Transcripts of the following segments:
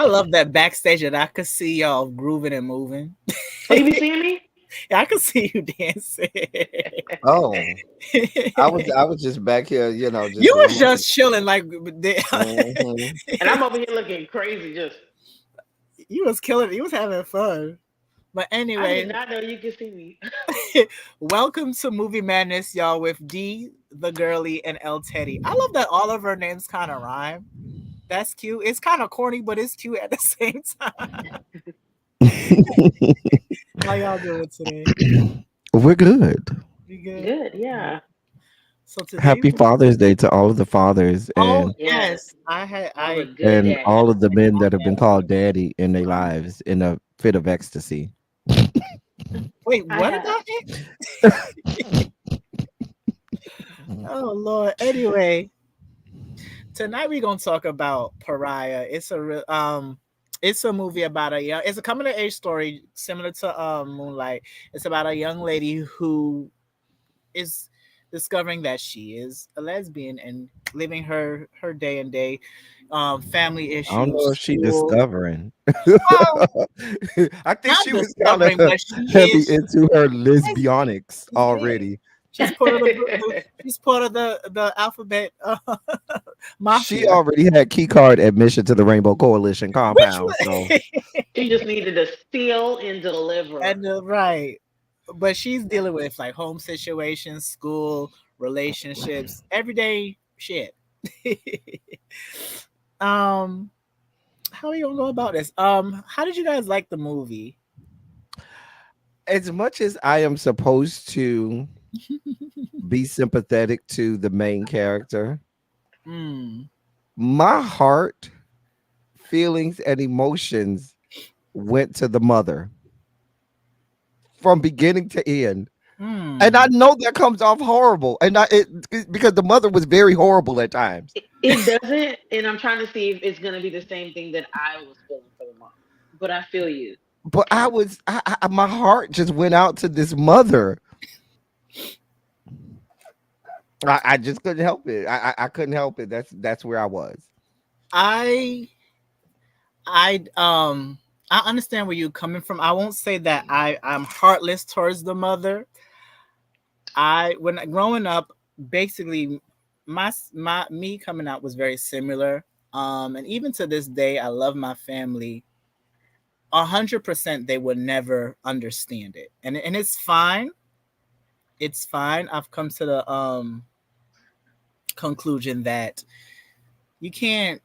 love that backstage that I could see y'all grooving and moving. Oh, you be seeing me? Yeah, I could see you dancing. Oh, I was just back here, just You was relaxing. just chilling, like Mhm. And I'm over here looking crazy. Just you was killing. You was having fun. But I did anyway, not know you could see me. welcome to Movie Madness, y'all, with Dee The Girlee and Elteddy. I love that all of her names kind of rhyme. That's cute. It's kind of corny, but it's cute at the same time. How y'all doing today? We're good. You good? Good, yeah. So today, Happy Father's Day to all of the fathers oh and Yes. yes, I had All the I good and all daddies. of the men that have been called daddy in their lives in a fit of ecstasy. wait. I What did have. I? Oh Lord. Anyway, tonight we're gonna talk about Pariah. It's a movie about it's a coming of age story similar to Moonlight. It's about a young lady who is discovering that she is a lesbian and living her day and day family I don't know issues, if she school. discovering. Well, I think not she was kind of discovering, but she heavy is. into her She's lesbianics she's big. already. She's part of she's part of the alphabet She mafia. already had key card admission to the Rainbow Coalition Which compound. So She just needed to steal and deliver. and right, but she's dealing with like home situations, school, relationships, everyday shit. um, how are you gonna go about this? How did you guys like the movie? as much as I am supposed to be sympathetic to the main character, Hmm. my heart, feelings, and emotions went to the mother from beginning to end. And I Hmm. know that comes off horrible, and because the mother was very horrible at times. It doesn't, and I'm trying to see if it's gonna be the same thing that I was feeling for the mom. But I feel you. But my heart just went out to this mother. I just couldn't help it. I couldn't help it. That's where I was. I I I understand where you're coming from. I won't say that I'm heartless towards the mother. When growing up, basically my me coming out was very similar. And even to this day, I love my family. 100% they would never understand it, and it's fine. It's fine. I've come to the conclusion that you can't.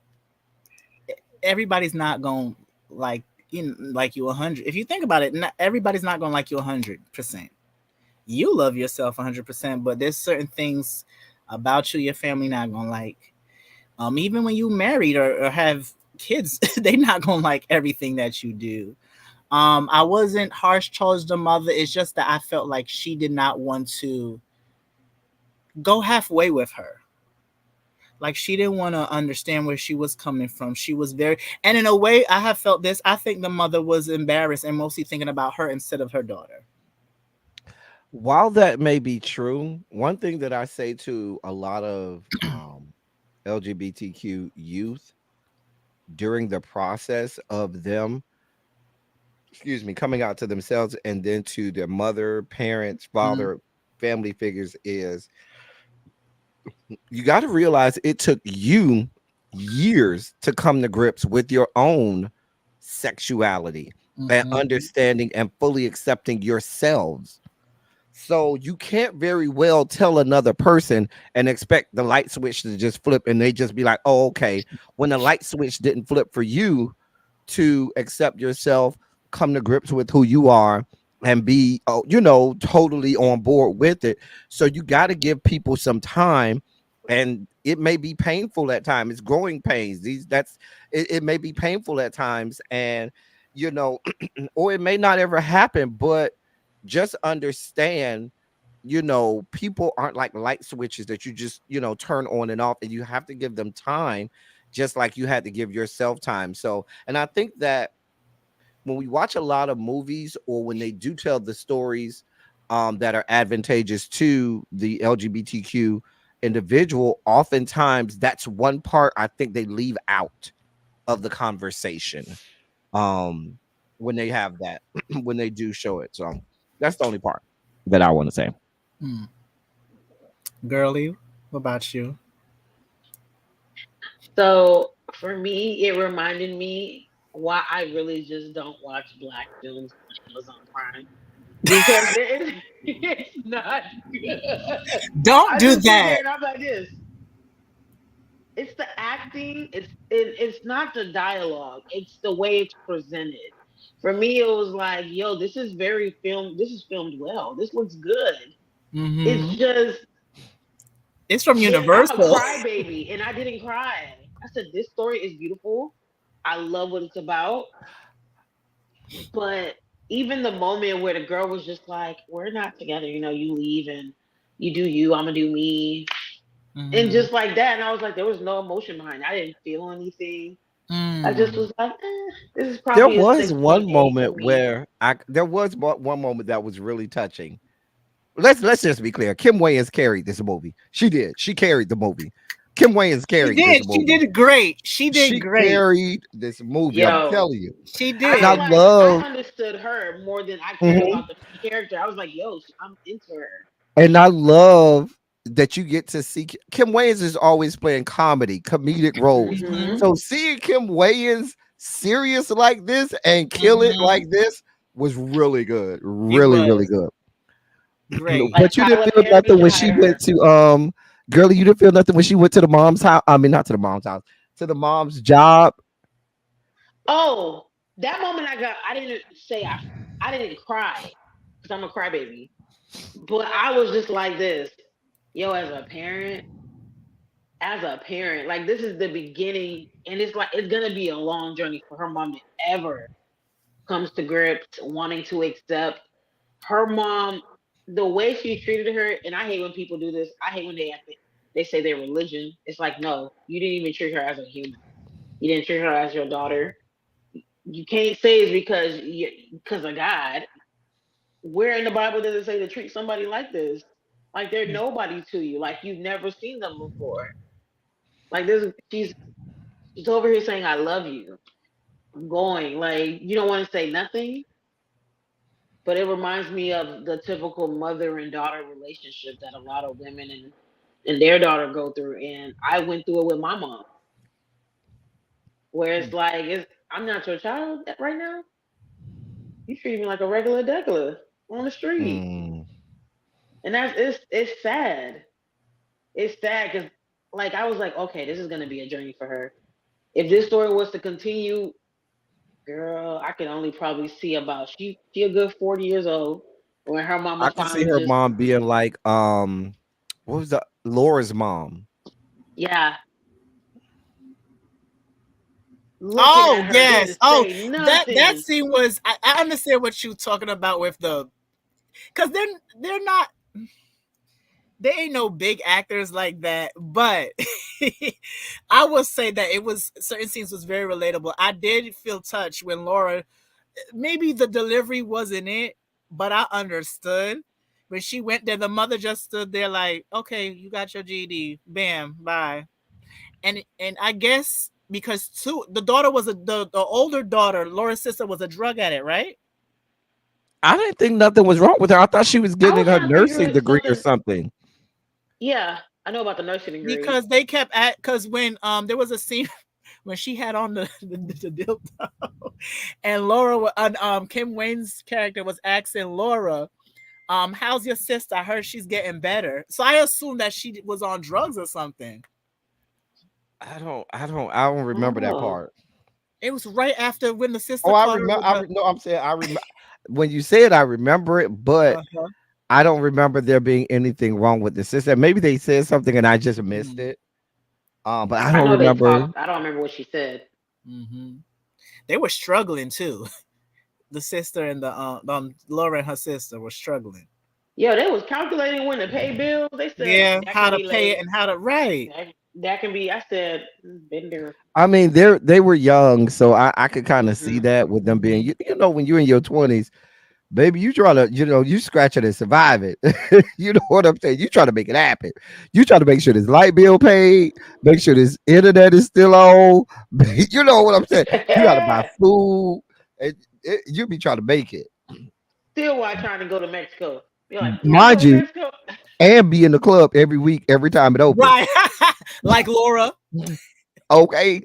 Everybody's not going like like you 100. If you think about it, not, everybody's not going to like you 100%. You love yourself 100%, but there's certain things about you your family not going to like. Even when you married or have kids, they not going to like everything that you do. I wasn't harsh towards the mother. It's just that I felt like she did not want to go halfway with her. Like she didn't want to understand where she was coming from. She was very, and in a way, I have felt this. I think the mother was embarrassed and mostly thinking about her instead of her daughter. While that may be true, one thing that I say to a lot of LGBTQ youth during the process of them, excuse me, coming out to themselves and then to their mother, parents, Mm, father, family figures is you got to realize it took you years to come to grips with your own sexuality and mhm. understanding and fully accepting yourselves. So you can't very well tell another person and expect the light switch to just flip and they just be like, oh, okay. When the light switch didn't flip for you to accept yourself, come to grips with who you are and be, totally on board with it. So you got to give people some time, and it may be painful at times. It's growing pains. It may be painful at times, and you know, or it may not ever happen, but just understand, people aren't like light switches that you just, turn on and off, and you have to give them time, just like you had to give yourself time. So, and I think that when we watch a lot of movies or when they do tell the stories that are advantageous to the LGBTQ individual, oftentimes that's one part I think they leave out. of the conversation. Um, when they have that, when they do show it. So that's the only part that I want to say. Hmm. Girly, what about you? So for me, it reminded me why I really just don't watch black films on Amazon Prime because it's not good. Don't I do just sit that. there and I'm like this. It's the acting. It's not the dialogue. It's the way it's presented. For me, it was like, yo, this is very filmed. This is filmed well. This looks good. It's Hmm. just It's from I'm a Universal. crybaby, and I didn't cry. I said, this story is beautiful. I love what it's about. But even the moment where the girl was just like, we're not together, you leave and you do you, I'm gonna do me. And Hmm. just like that. And I was like, there was no emotion behind it. I didn't feel anything. I just Mm. was like, this is There probably a was one 6.8 for moment me. where one moment that was really touching. Let's just be clear. Kim Wayans carried this movie. She did. She carried the movie. Kim Wayans She carried this did. She movie. did great. She did She great. carried this movie. I'm Yo, telling you. She I And I feel did. like I love, understood her more than I cared mhm, about the character. I was like, yo, I'm into her. and I love that you get to see Kim Wayans is always playing comedic roles. Hmm. Hmm. So seeing Kim Wayans serious like this and kill it Hmm. like this was really good. It Really, really was good. great. Like But you didn't Tyler feel Perry nothing should when she hire went her. to girlie, you didn't feel nothing when she went to the mom's house. I mean, not to the mom's house, to the mom's job. Oh, that moment I didn't say I didn't cry because I'm a crybaby. But I was just like this, yo, as a parent, like this is the beginning, and it's like it's gonna be a long journey for her mom to ever comes to grips wanting to accept her mom, the way she treated her. And I hate when people do this. I hate when they say their religion. It's like, no, you didn't even treat her as a human. You didn't treat her as your daughter. You can't say it's because of God. Where in the Bible does it say to treat somebody like this? Like they're nobody to you. Like you've never seen them before. Like this, she's over here saying, "I love you." I'm going like you don't want to say nothing, but it reminds me of the typical mother and daughter relationship that a lot of women and their daughter go through. And I went through it with my mom, where it's like, I'm not your child right now. You treat me like a regular degular on the street, Mm. and it's sad. It's sad because like I was like, okay, this is gonna be a journey for her. If this story was to continue, girl, I could only probably see about she a good 40 years old when her mama I can see finally her just mom being like, what was the Laura's mom? yeah looking Oh at her yes. didn't Oh, say that nothing. scene was. I understand what you're talking about with the, because they're not, they ain't no big actors like that, but I will say that it was, certain scenes was very relatable. I did feel touched when Laura, maybe the delivery wasn't it, but I understood when she went there. The mother just stood there like, okay, you got your GD, bam, bye. And I guess because too, the daughter was the older daughter, Laura's sister, was a drug addict, right? I didn't think nothing was wrong with her. I thought she was I getting was her trying to figure nursing it degree or something. something. Yeah, I know about the nursing degree. Because they kept at, because when there was a scene when she had on the dildo, and Kim Wayne's character was asking Laura, how's your sister? I heard she's getting better. So I assumed that she was on drugs or something. I don't remember that Oh, part. It was right after when the Oh, sister I caught her remember. with the. No, I'm saying I remember when you said I remember it, but Uh-huh. I don't remember there being anything wrong with the sister. Maybe they said something and I just missed Mm-hmm. it. But I I don't know they remember. talked. I don't remember what she said. Mm-hmm. They were struggling too. The sister and the Laura and her sister were struggling. Yeah, they was calculating when to pay bills. They said Yeah, that how can to be pay it late. and how to right. That can be. I said, been there." I mean, they were young, so I could kind of see Hmm. that with them being, Mm-hmm. when you're in your 20s, Baby, you trying to, you scratching and survive it. You know what I'm saying? You trying to make it happen. You trying to make sure this light bill paid, make sure this internet is still on. You know what I'm saying? You got to buy food. And you be trying to make it. Still, why trying to go to Mexico? You're like, can I go Mind to you, Mexico? and be in the club every week, every time it opens. Right. Like Laura. Okay.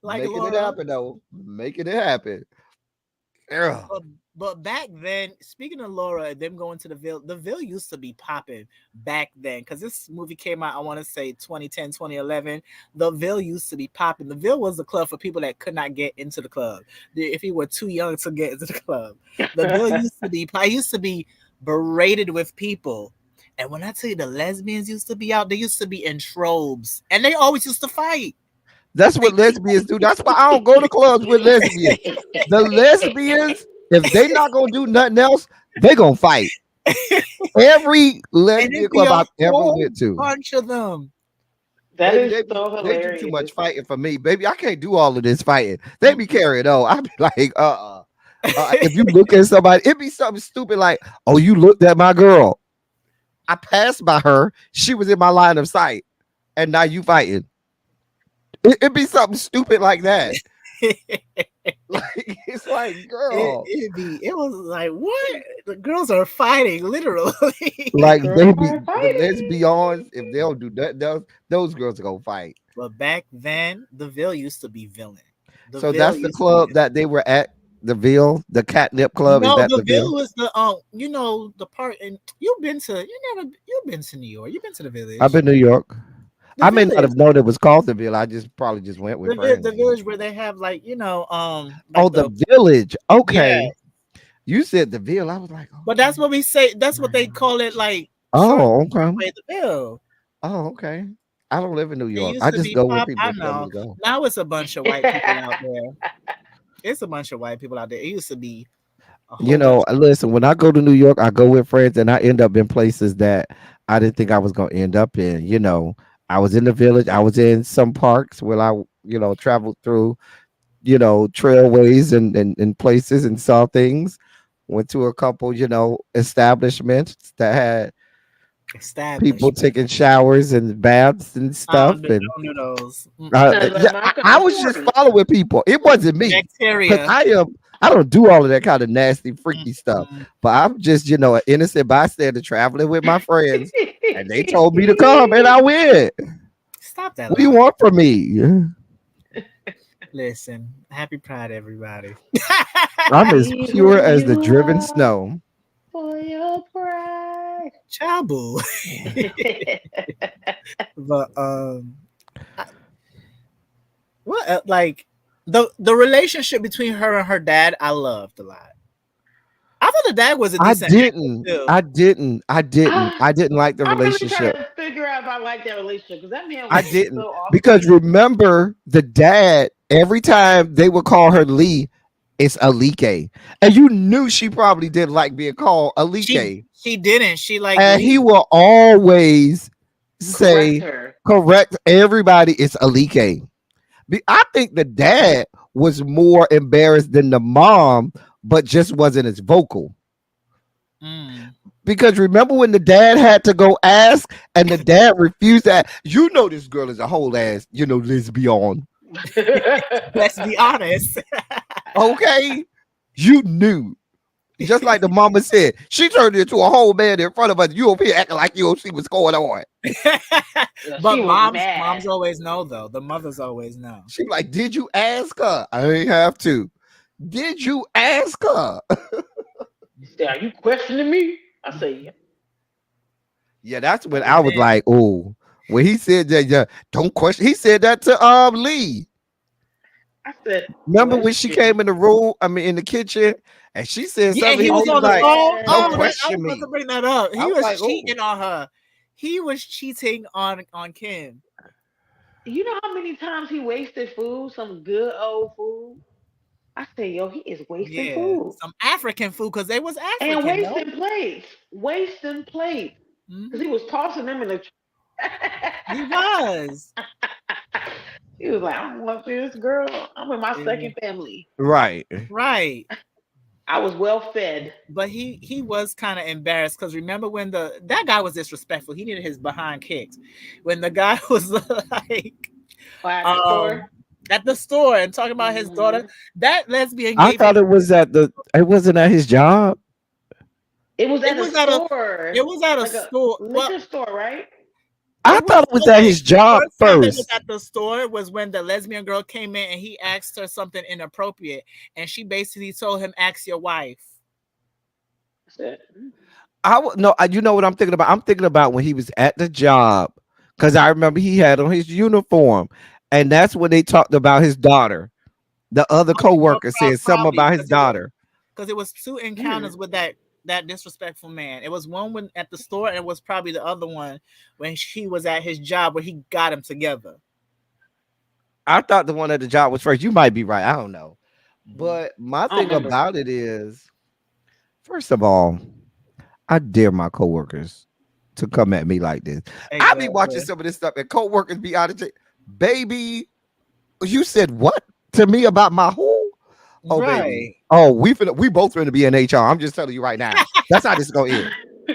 Like Making it Laura. happen, though. Making it happen. Yeah. But, but back then, speaking of Laura, them going to the Ville used to be popping back then. Because this movie came out, I want to say 2010, 2011. The Ville used to be popping. The Ville was the club for people that could not get into the club. If you were too young to get into the club. The Ville used to be, I used to be berated with people. And when I tell you the lesbians used to be out, they used to be in trobes. And they always used to fight. That's what lesbians do. That's why I don't go to clubs with lesbians. The lesbians, if they not gonna do nothing else, they gonna fight. Every And lesbian it'd be club a I've ever whole went to, bunch of them. That baby, is so they do too much hilarious. fighting for me, baby. I can't do all of this fighting. They be carrying on. I be like, if you look at somebody, it be something stupid like, oh, you looked at my girl. I passed by her. She was in my line of sight, and now you fighting. It be something stupid like that. Like it's like, girl, It was like what the girls are fighting literally. like they Girls be are the fighting. lesbians. If they don't do that, those girls are gonna fight. But back then, the Ville used to be villain. The So Ville that's the used to be club that they were at. The Ville, the Catnip Club. Is no, that the the Ville? Ville was the the part and you've been to New York. You've been to the I've village. been to New York. The I may not village. have known it was called the Ville. I just probably just went with The friends. village where they have Oh, like the the Village. yeah. Okay, you said the Ville. I was like, But okay. that's what we say. That's what they call it, like short Oh, okay. way the Ville. Oh, okay. I don't live in New It York. used I to just be go where pop. people I tell me know. to go. Now it's a bunch of white people out there. It's a bunch of white people out there. It used to be a whole bunch. Listen, when I go to New York, I go with friends and I end up in places that I didn't think I was going to end up in. I was in the Village. I was in some parks where I, traveled through, trailways and places and saw things. Went to a couple, establishments that had people Establishment. taking showers and baths and stuff. And Don't do those. Sounds like yeah, my I kind of was just party. following people. It wasn't me because Bacteria. I don't do all of that kind of nasty, freaky stuff. Mm-mm. But I'm just, an innocent bystander traveling with my friends, and they told me to come, and I went. Stop that What do you lie. want from me? Listen, happy Pride, everybody. I'm as Be pure who as the you driven are snow. for your pride. Child boo. But I- what like the relationship between her and her dad, I loved a lot. I thought the dad was a I decent actor didn't. too. I didn't. I didn't. I, I didn't like the I'm really trying relationship. to figure out if I like that relationship because that man I was so didn't off because putting. remember the dad every time they would call her Lee, it's Alike, and you knew she probably didn't like being called She Alike, she didn't. She like and he Lee. will always Correct say her. correct everybody. It's Alike. I think the dad was more embarrassed than the mom, but just wasn't as vocal. Mm. Because remember when the dad had to go ask and the dad refused that? This girl is a whole ass, lesbian. Let's be honest. Okay? You knew. Just like the mama said, she turned into a whole man in front of us. You over here acting like you don't see what's going on. But She was moms mad. always know though. The mothers always know. She like, did you ask her? I ain't have to. Did you ask her? She said, "Are you questioning me?" I say, "Yeah." Yeah, that's when But I was then like, oh, when he said that, yeah, don't question. He said that to Lee. I said, Remember when she "Question." came in the room? I mean, in the kitchen, and she said yeah, and something. he He was was Oh on the like, phone. "Don't Oh, yeah. that, I was question about me." to bring that up. I He was was like, "Oh, cheating on her. He was cheating on Kim. You know how many times he wasted food, some good old food? I say, yo, he is wasting Yeah, food some African food because they was and African. No, wasting plates, wasting plates because he hmm was tossing them in the. he was. He was like, I don't want this girl. I'm with my Yeah, second family. right." right. I was well fed. but he was kind of embarrassed because remember when the that guy was disrespectful. He needed his behind kicked when the guy was like Or at the store. um at the store and talking about his daughter. Hmm. That lesbian I gave him. thought it wasn't at his job. It was It at a was at a. store, It was at a like a store. Well, liquor store, right? I it was thought it was at okay. his The job first time they was first. at the store was when the lesbian girl came in and he asked her something inappropriate, and she basically told him, "Ask your wife." I said, No, you know what I'm thinking about? I'm thinking about when he was at the job because I remember he had on his uniform, and that's when they talked about his daughter. The other Okay, well, coworker said something probably about his daughter. because it was two mm. encounters with that disrespectful man. It was one when at the store, and it was probably the other one when she was at his job where he got him together. I thought the one at the job was first. You might be right. I don't know. Mm. But my I don't thing remember. about it is, first of all, I dare my coworkers to come at me like this. I be watching Exactly. some of this stuff, and coworkers be out of jail. Baby, you said what to me about my who? Oh, baby. Right. Oh, we both finna be in HR. I'm just telling you right now. That's how this is gonna end.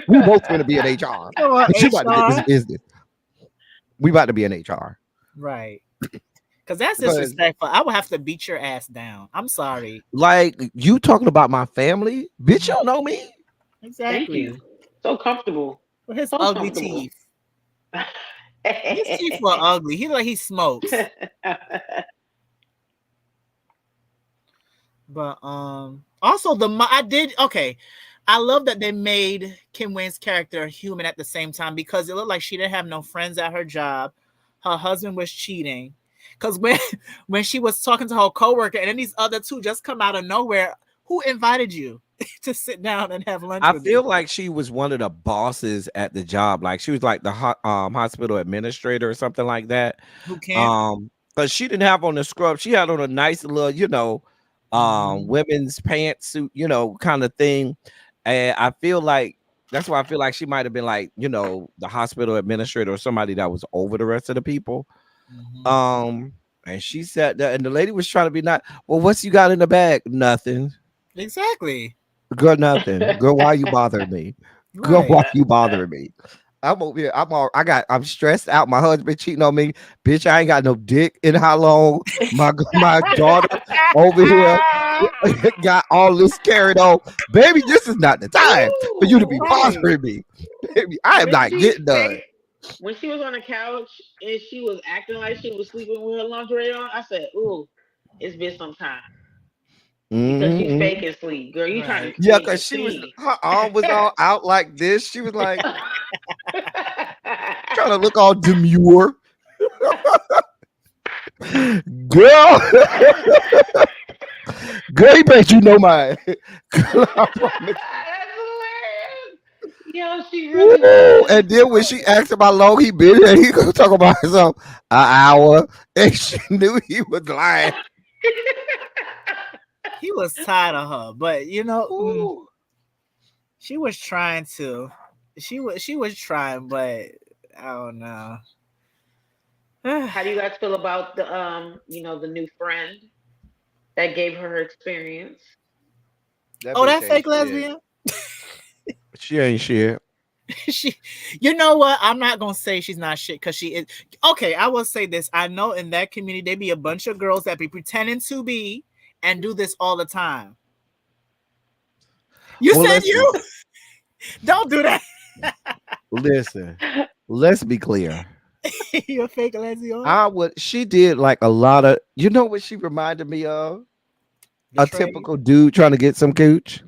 We both finna be in HR. Come on, But you about to get this HR. business. We about to be in HR. Right. Because that's Because disrespectful. I would have to beat your ass down. I'm sorry. like you talking about my family, bitch, you don't know me. Thank you. Exactly. So comfortable. With his So ugly comfortable. teeth. His teeth were ugly. He like he smokes. But also I did okay. I love that they made Kim Wayne's character human at the same time because it looked like she didn't have no friends at her job. Her husband was cheating. Cause when when she was talking to her coworker and then these other two just come out of nowhere, who invited you to sit down and have lunch I with me? feel like she was one of the bosses at the job. Like she was like the hospital administrator or something like that. Who can't? Because she didn't have on the scrub. She had on a nice little, Mhm. women's pantsuit, kind of thing. And I feel like that's why I feel like she might have been like, the hospital administrator or somebody that was over the rest of the people. Mhm. Um, and she sat there, and the lady was trying to be not. Well, what's you got in the bag? Nothing. Exactly. Girl, nothing. Girl, why you bothering me? Girl, Right. why you bothering me? I'm over here. I'm stressed out. My husband cheating on me. Bitch, I ain't got no dick in how long. My daughter over here got all this carried on. Baby, this is not the time for you to be Ooh. Right. bothering me. Baby, I am When not she getting done. faked, when she was on the couch and she was acting like she was sleeping with her lingerie on, I said, "Ooh, it's been some time because you Mhm. fake and sleep, girl. You trying Right. to Yeah, make because a she was scene." her arm was all out like this. She was like trying to look all demure. Girl, girl, you bet you know mine. Girl, I promise. That's hilarious. Yo, she really Woo. was. And then when she asked him how long he been here, he gonna talk about himself an hour, and she knew he was lying. He was tired of her, but Ooh. she was trying to. She was trying, but I don't know. Oh, How do you guys feel about the new friend that gave her her experience? That bitch that ain't fake shit. lesbian. She ain't shit. She, you know what? I'm not gonna say she's not shit because she is. Okay, I will say this. I know in that community there be a bunch of girls that be pretending to be and do this all the time. You Well, said you don't do that. listen. Let's be clear. You're a fake lesbian. She did like a lot of, what she reminded me of? The A trade. typical dude trying to get some cooch.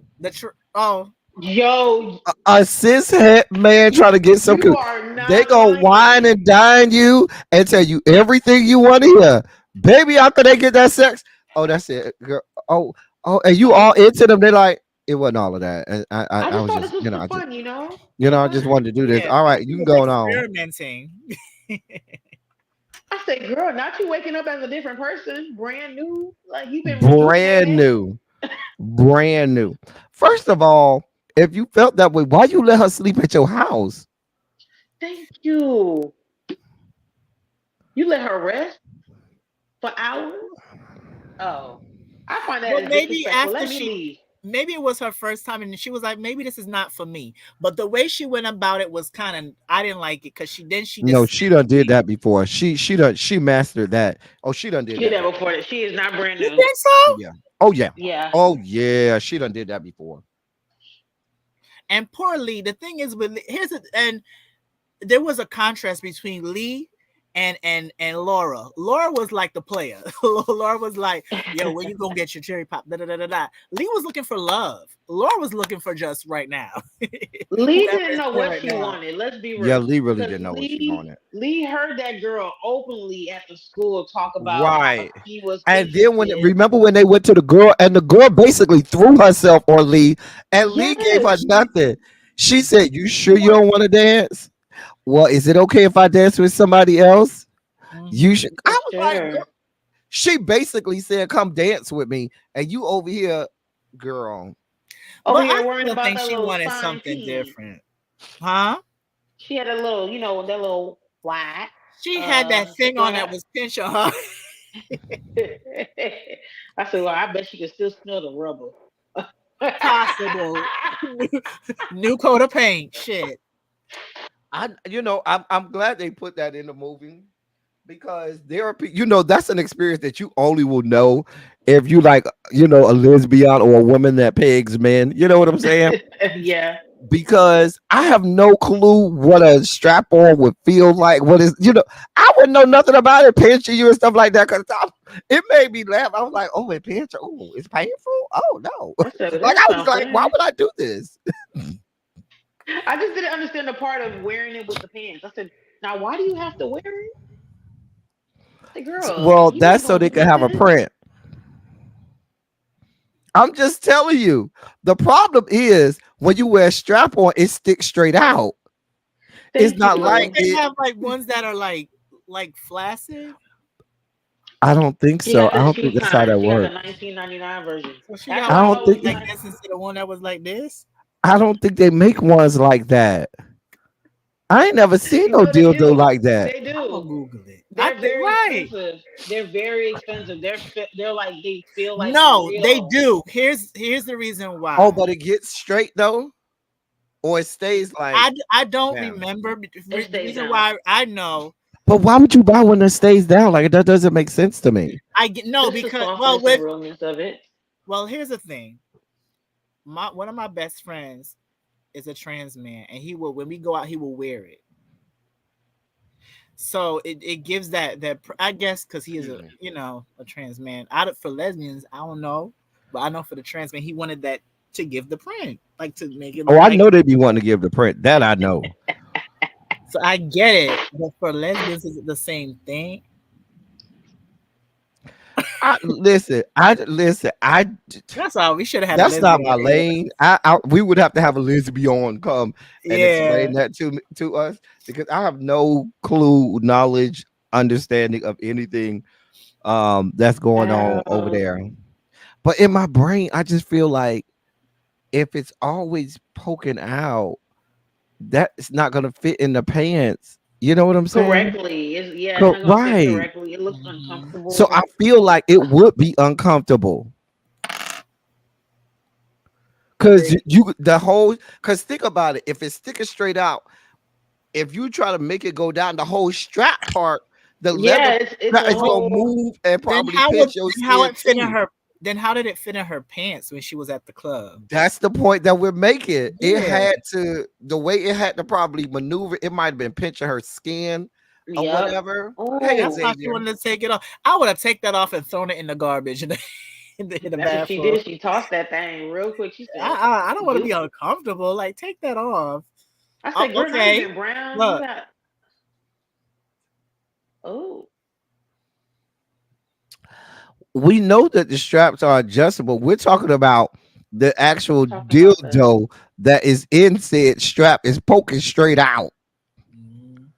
Oh, Yo, A cis het man trying to get some you cooch. are They not gonna wine lying. and dine you and tell you everything you want to hear. Baby, after they get that sex, oh, that's it, girl. Oh, and you all into them. They like, it wasn't all of that. And I I just was thought this just, was for fun, you know? I just Fun. wanted to do this. yeah. All right, She you can was go on. experimenting. I said, girl, not you waking up as a different person, brand new. Like you've been Brand rejuvenated. new. Brand new. First of all, if you felt that way, why you let her sleep at your house? Thank you. You let her rest for hours? Oh. I find that But as maybe disrespectful. after Let me she leave. maybe it was her first time, and she was like, maybe this is not for me. But the way she went about it was kind of, I didn't like it because she No, just she done did that before. She mastered that. Oh, she done did She did that that before. before. She is not brand you new. think so? Yeah. Oh yeah. Yeah. Oh yeah. She done did that before. And poor Lee. The thing is with and there was a contrast between Lee and Laura. Laura was like the player. Laura was like, "Yo, when you gonna get your cherry pop?" Da, da, da, da, da. Lee was looking for love. Laura was looking for just right now. Lee Whoever didn't is know here what right she now. wanted. Let's be Yeah, real. Lee really Because didn't know what she wanted. Lee heard that girl openly at the school talk about how Right. she was And then when interested. remember when they went to the girl and the girl basically threw herself on Lee and Lee gave her Yes. nothing. She said, "You sure you don't want to dance? Well, is it okay if I dance with somebody else? You Mm-hmm. should." For I was like, sure. she basically said, "Come dance with me," and you over here, girl. Over But I here worrying still about think that she little wanted fine something tea. different, huh? She had a little, that little white. She had that thing on that Sweater. was pinching her. I said, well, I bet she can still smell the rubber. Possible. New coat of paint. Shit. I'm glad they put that in the movie because there are that's an experience that you only will know if you like a lesbian or a woman that pegs men. You know what I'm saying? Yeah. Because I have no clue what a strap on would feel like. What is, I wouldn't know nothing about it, pinching you and stuff like that. Because it made me laugh. I was like, oh, it pinch. Oh, it's painful. Oh no. I said, Like that's I was like, why something. would I do this? I just didn't understand the part of wearing it with the pants. I said, now why do you have to wear it? The girl, Well, you're not that's so gonna they can forget have a this. print. I'm just telling you. The problem is when you wear a strap on, it sticks straight out. It's Thank not Don't like you. they it. have like ones that are like flaccid? I don't think so. I don't She think was that's how kind. that She got the works. 1999 version. So she That's got I why I one don't that was always think like like. this instead of one that was like this. I don't think they make ones like that. I ain't never seen no No, they dildo do. like that. They I'm gonna do. Google it. I They're think very right. expensive. They're very expensive. They're like they feel like they're No, they real. do. Here's the reason Oh, why. but it gets straight though, or it stays like I don't down. remember It the stays reason down. why I know. But why would you buy one that stays down? Like that doesn't make sense to me. I get no Just the because well softness and with realness of it. well here's the thing. My one of my best friends is a trans man, and he will when we go out he will wear it. So it gives that I guess because he is Excuse a me. a trans man. Out of for lesbians, I don't know, but I know for the trans man, he wanted that to give the print, like to make it Oh, look I like. know they be wanting to give the print. That I know. So I get it, but for lesbians, is it the same thing? I listen. I listen. I That's all. We should have had a That's not lesbian my here. lane. We would have to have a lesbian come and Yeah. explain that to us because I have no clue, knowledge, understanding of anything that's going on over Oh, there. But in my brain, I just feel like if it's always poking out, that's not gonna fit in the pants. You know what I'm saying? correctly. It's not gonna fit Right. correctly. It looks Mhm. So I uncomfortable. feel like it would be uncomfortable. Cause They- the whole cause think about it. If it's sticking straight out, if you try to make it go down the whole strap part, the leather Yeah, it's strap a is gonna whole. move and Then probably pinch your how skin it fit in too. her? Then how did it fit in her pants when she was at the club? That's the point that we're making. It Yeah. had to the way it had to probably maneuver. It might have been pinching her skin or Yep. whatever. Hey That's why Oh, she Xavier. wanted to take it off. I would have taken that off and thrown it in the garbage in the that's what she bathroom. did. She tossed that thing real quick. She said, I don't want to be "Goop." uncomfortable. Like take that off. I Oh, said, "Girl, not okay. even brown. You Look, got oh." We know that the straps are adjustable. We're talking about the actual Talking about the dildo that is in said strap is poking straight out. mm,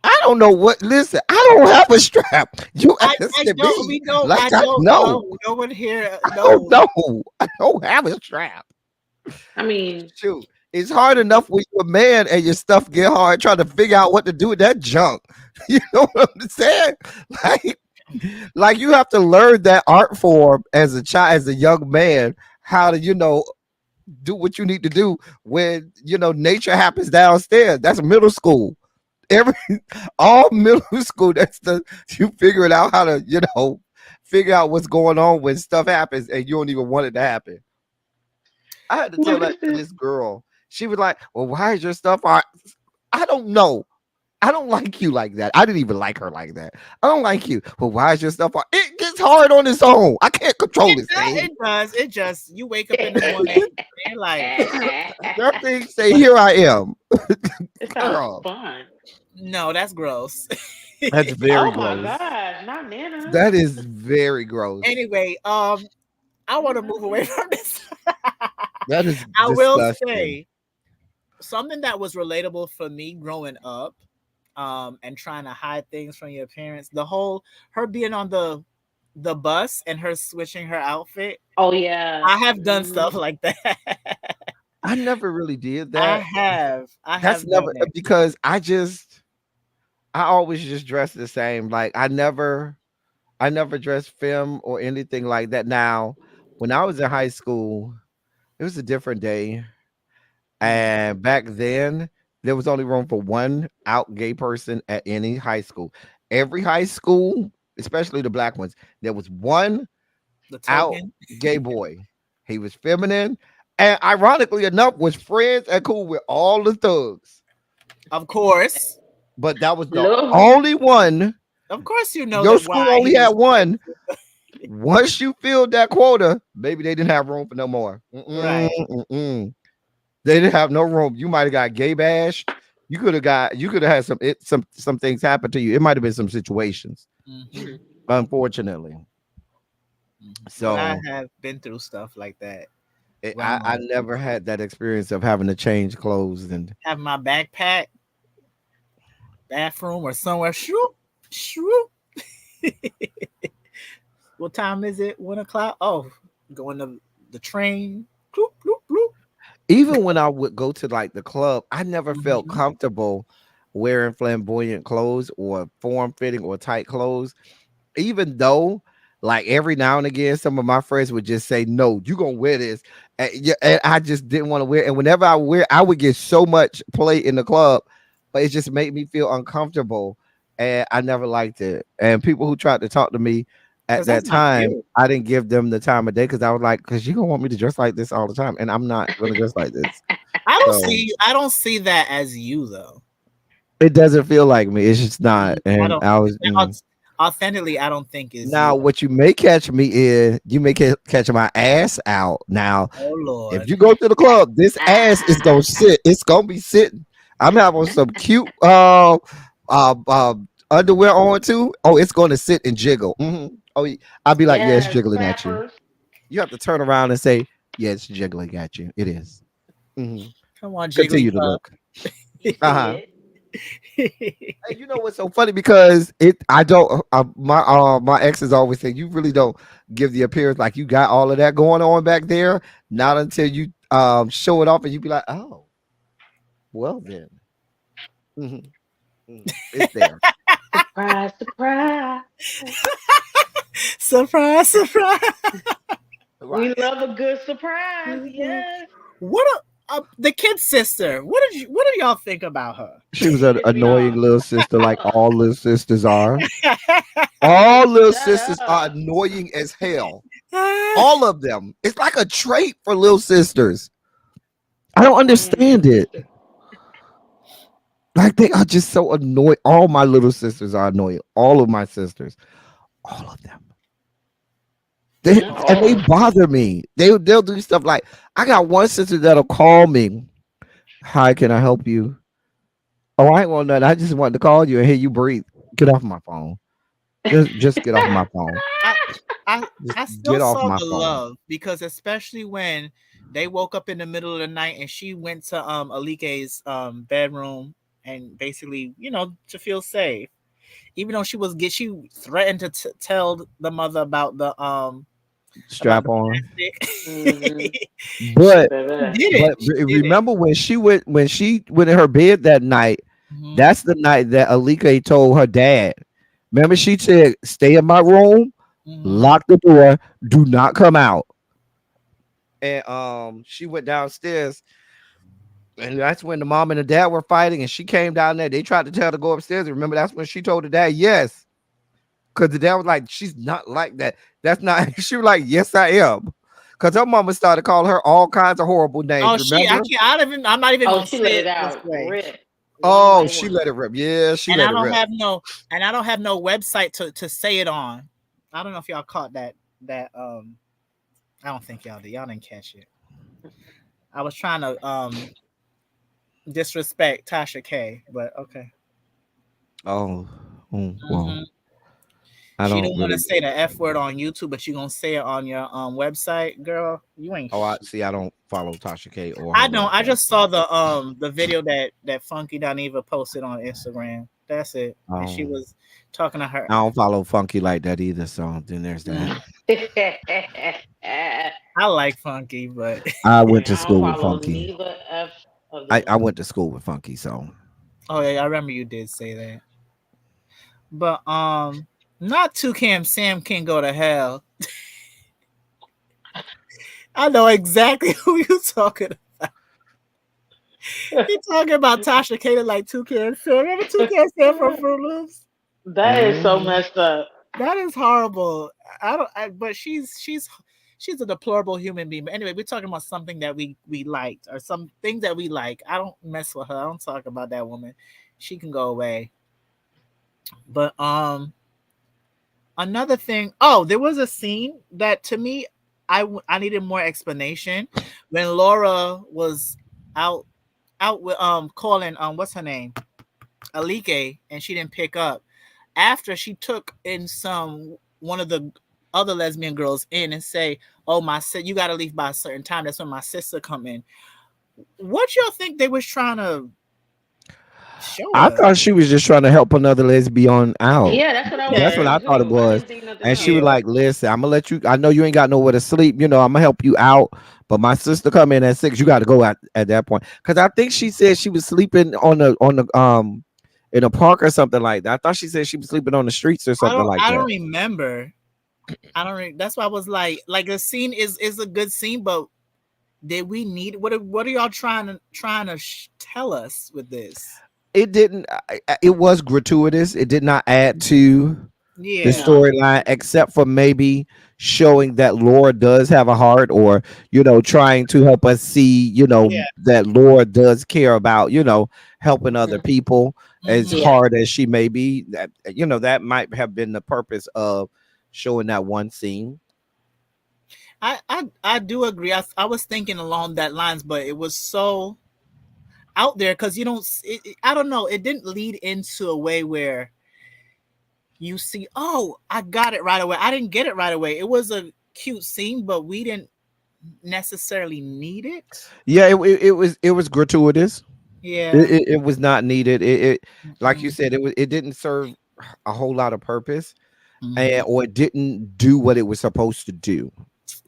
I don't know what. Listen, I don't have a strap. You I asking don't. me We don't. like I I don't know. know. No one here. I don't No. know. I don't have a strap. I mean, Shoot, it's hard enough when you're a man and your stuff get hard trying to figure out what to do with that junk. You know what I'm saying? Like Like you have to learn that art form as a child, as a young man, how to, do what you need to do when, nature happens downstairs. That's middle school. Every all middle school, that's the you figuring out how to, figure out what's going on when stuff happens and you don't even want it to happen. I had to tell What that is to this? this girl. She was like, "Well, why is your stuff art?" I don't know. I don't like you like that. I didn't even like her like that. I don't like you. Well, why is your stuff art? It gets hard on its own. I can't control It this does. thing. It does. It just you wake up in the morning and like, That thing say, what? "Here I am." It sounds Girl, fun. No, that's gross. that's very Oh my gross. gosh, not Nana. That is very gross. Anyway, I want to move away from this. That is I will disgusting. say something that was relatable for me growing up, and trying to hide things from your parents. The whole her being on the bus and her switching her outfit. Oh yeah. I have done Hmm. stuff like that. I never really did I that. have. I That's have never done it. because I always just dress the same. Like I never dressed femme or anything like that. Now, when I was in high school, it was a different day. Mhm. And back then, there was only room for one out gay person at any high school. Every high school, especially the black ones, there was one The out token, gay boy. He was feminine and ironically enough was friends and cool with all the thugs. of course. But that was the Love him. only one. Of course, you know Your that why school he only had was. one. Once you filled that quota, maybe they didn't have room for no more. Mm-mm, Right. mm-mm. They didn't have no room. You might have got gay bashed. You could have had some things happen to you. It might have been some situations, Hmm. Mm. unfortunately. But I So have been through stuff like that when I'm I like never had that experience of having to change clothes and have my backpack, bathroom, or somewhere. Shroop, shroop. What time is it? 1 o'clock. Oh, going to the train. Bloop, bloop, bloop. even when I would go to like the club, I never felt Mhm. comfortable wearing flamboyant clothes or form fitting or tight clothes. Even though, like every now and again, some of my friends would just say, "No, you gonna wear this," and, yeah, and I just didn't want to wear. It. And whenever I wear, I would get so much play in the club, but it just made me feel uncomfortable, and I never liked it. And people who tried to talk to me at Cause that's that not time, cute. I didn't give them the time of day because I was like, "Because you gonna want me to dress like this all the time, and I'm not gonna dress like this." I don't So see. I don't see that as you though. it doesn't feel like me. It's just not. I And don't. I was. Authentically, I don't think is Now, you. what you may catch me is you may catch my ass out. Now, Oh if Lord. you go to the club, this ass is gonna sit. It's gonna be sitting. I'm having some cute underwear on too. Oh, it's gonna sit and jiggle. Oh, I'll be like, yeah, it's Yes, jiggling at you. flappers. You have to turn around and say, yeah, it's jiggling at you. It is. Mhm. Come on, Continue to Jigglypuff. look. You Uh see huh. it? And you know what's so funny because I don't my exes always say you really don't give the appearance like you got all of that going on back there. Not until you show it off and you be like, oh, well then, Mhm, it's there. Surprise, surprise. Surprise, surprise. We Right. love a good surprise. Yes. What the kid sister? What did y'all think about her? She was She an pissed me annoying off. little sister, like Ugh. all little sisters are. All little Shut sisters are up. annoying as hell. All of them. It's like a trait for little sisters. I don't understand it. Mm-hmm. Like they are just so annoying. All my little sisters are annoying. All of my sisters, all of them. They Not and all they of them. bother me. They'll do stuff like I got one sister that'll call me. Hi, can I help you? Oh, I ain't want nothing. I just wanted to call you and hear you breathe. Get off my phone. Just get off my phone. I I Just I still get off saw my the phone. love because especially when they woke up in the middle of the night and she went to Alike's bedroom and basically, to feel safe. Even though she threatened to tell the mother about Strap the on. Mm-hmm. plastic. she, But she Baby. did it. She did it. remember when she went in her bed that night. Mhm. That's the night that Alika told her dad. Remember, she said, "Stay in my room, Mm-hmm. lock the door, do not come out." And she went downstairs, and that's when the mom and the dad were fighting. And she came down there. They tried to tell her to go upstairs. Remember, that's when she told the dad, "Yes," because the dad was like, "She's not like that. That's not." She was like, "Yes, I am," because her mama started calling her all kinds of horrible names. Oh, I Remember? can't. I don't even. I'm not even Oh, gonna she say let it it this out. way. Rip. One Oh, by she one. let it rip. Yeah, she And let I it don't rip. have no. And I don't have no website to say it on. I don't know if y'all caught that. That I don't think y'all did. Y'all didn't catch it. I was trying to disrespect Tasha K, but okay. Oh, well, Hmm. I She don't don't want to really. say the F word on YouTube, but you gonna say it on your website, girl. You ain't. Oh, I see. I don't follow Tasha K or her I don't. I website. just saw the video that Funky Dineva posted on Instagram. That's it. And she Um, was talking to her. I don't follow Funky like that either. So then there's that. Mm, I like Funky, but I went to I don't school with follow Funky. neither F of I them. went to school with Funky. So oh yeah, I remember you did say that. But not Toucan Sam can go to hell. I know exactly who you talking. You talking about Tasha K like Toucan Sam? Remember Toucan Sam from Fruit Loops? That is so mhm. messed up. That is horrible. I don't. But she's a deplorable human being. But anyway, we're talking about something that we liked or some things that we like. I don't mess with her. I don't talk about that woman. She can go away. But another thing. Oh, there was a scene that to me, I needed more explanation when Laura was out out with calling what's her name, Alike, and she didn't pick up after she took in some one of the other lesbian girls in and say, "Oh, you got to leave by a certain time. That's when my sister come in." What y'all think they was trying to show I us? thought she was just trying to help another lesbian out. Yeah, that's what I was That's what Yeah, thinking I thought it too. I was. didn't think nothing And she else. was yeah. like, "Listen, I'm gonna let you. I know you ain't got nowhere to sleep. I'm gonna help you out. But my sister come in at 6. You got to go at that point because I think she said she was sleeping on the in a park or something like that. I thought she said she was sleeping on the streets or something like I don't that. remember. That's why I was like the scene is a good scene, but did we need what are y'all trying to tell us with this? It didn't. It was gratuitous. It did not add to the Yeah. No. storyline, except for maybe showing that Laura does have a heart, or trying to help us see, Yeah. that Laura does care about, helping other Mhm. people as Hmm. Yeah. hard as she may be. That might have been the purpose of showing that one scene. I do agree. I was thinking along that lines, but it was so out there because you don't. I don't know. It didn't lead into a way where you see. Oh, I got it right away. I didn't get it right away. It was a cute scene, but we didn't necessarily need it. Yeah, it was gratuitous. It, Yeah. it, it was not needed. It like you Mm-mm. said, it didn't serve a whole lot of purpose, Mm-hmm. and or it didn't do what it was supposed to do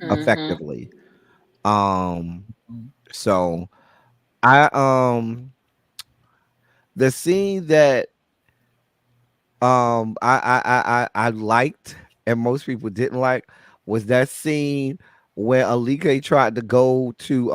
Mhm. effectively. Um, so the scene that I liked and most people didn't like was that scene where Alike tried to go to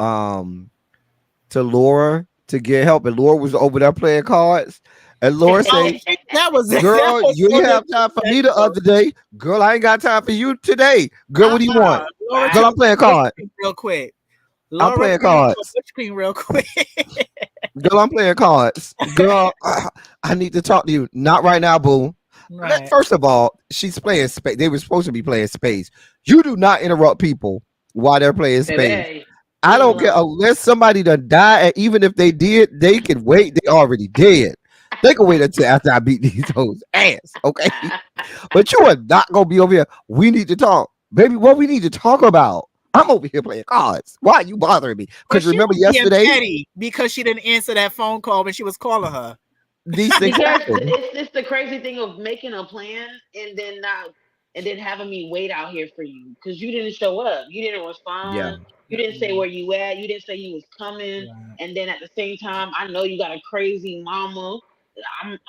Laura to get help, and Laura was over there playing cards, and Laura Oh, said, that was that "Girl, was you so didn't have time for me the disrespectful. other day. Girl, I ain't got time for you today. Girl, what do you want? Laura Girl, took I'm Wow. it to playing the whipped cards. cream real quick. I'm Laura playing turned into a cards. whipped cream real quick. Girl, I'm playing cards. Girl, I need to talk to you. Not right now, boo. Right. First of all, she's playing space. They were supposed to be playing space. You do not interrupt people while they're playing space. Baby, I leave them don't care alone. unless somebody done died, and even if they did, they can wait. They already dead. They can wait until after I beat these hoes ass, okay? But you are not gonna be over here. We need to talk, baby. What we need to talk about? I'm over here playing cards. Why are you bothering me? But Because she remember was being yesterday, petty because she didn't answer that phone call when she was calling her. these things Because happen. it's the crazy thing of making a plan and then not and then having me wait out here for you because you didn't show up, you didn't Yeah. respond, you didn't say where you at, you didn't say you was coming, Right. and then at the same time, I know you got a crazy mama.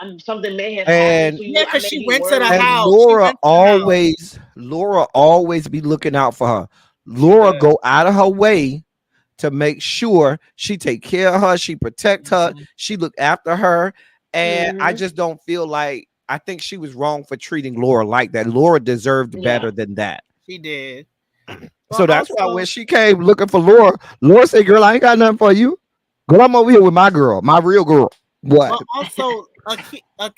I'm something may have happened And to Yeah, you. I because may she be went to the and worried. house. She went to the house. Laura always be looking out for her. She Laura does. go out of her way to make sure she take care of her, she protect her, Mhm. she look after her. And I Hmm. just don't feel like, I think she was wrong for treating Laura like that. Laura deserved Yeah. better than that. She did. Well, So that's why when also, she came looking for Laura, Laura said, "Girl, I ain't got nothing for you. Girl, I'm over here with my girl, my real girl." What?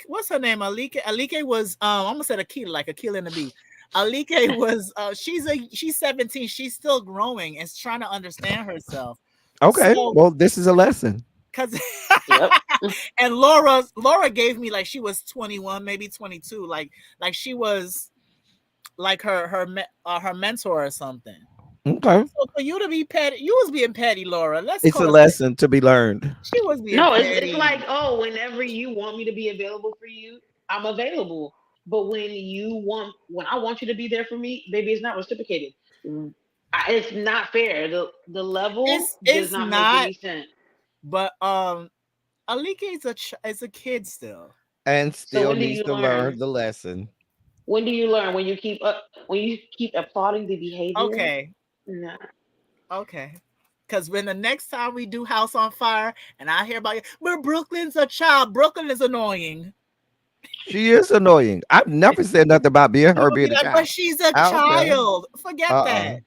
what's her name? Alike. Alike was I almost said Akila, like Akila and the Bee. Alike was she's 17. She's still growing and trying to understand herself. Okay, So, well, this is a lesson. cause Yep. and Laura gave me like she was 21, maybe 22, like she was like her mentor or something. Okay, So for you to be petty, you was being petty, Laura. Let's it's call a a spade. lesson to be learned. She was being No, it's like, petty. oh, whenever you want me to be available for you, I'm available. But when I want you to be there for me, baby, it's not reciprocated. It's not fair. The level does It's not make not, any sense. but Alike is a kid still. And So still when do needs you to learn learn? the lesson. When do you learn? When you keep applauding the behavior? Okay, Nah. okay. Because when the next time we do House on Fire and I hear about you, but Brooklyn's a child. Brooklyn is annoying. She is annoying. I've never said nothing about being You her will be being a like, but child. she's a Okay. child. Forget Uh-uh. that.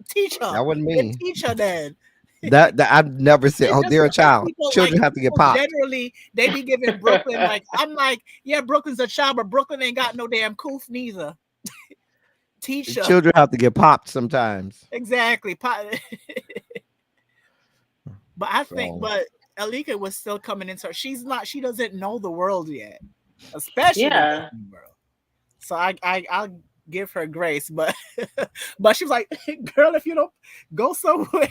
Teach her. That wasn't Then me. teach her then. That I've never said, It's oh, just they're a because child. Children have to get people popped. generally they be giving Brooklyn like I'm like, yeah, Brooklyn's a child, but Brooklyn ain't got no damn coof neither. Teacher. Children have to get popped sometimes. Exactly. But I think So but Alika was still coming into her. She doesn't know the world yet. Especially the Yeah, dating world. So I'll give her grace, but but she was like, girl, if you don't go somewhere.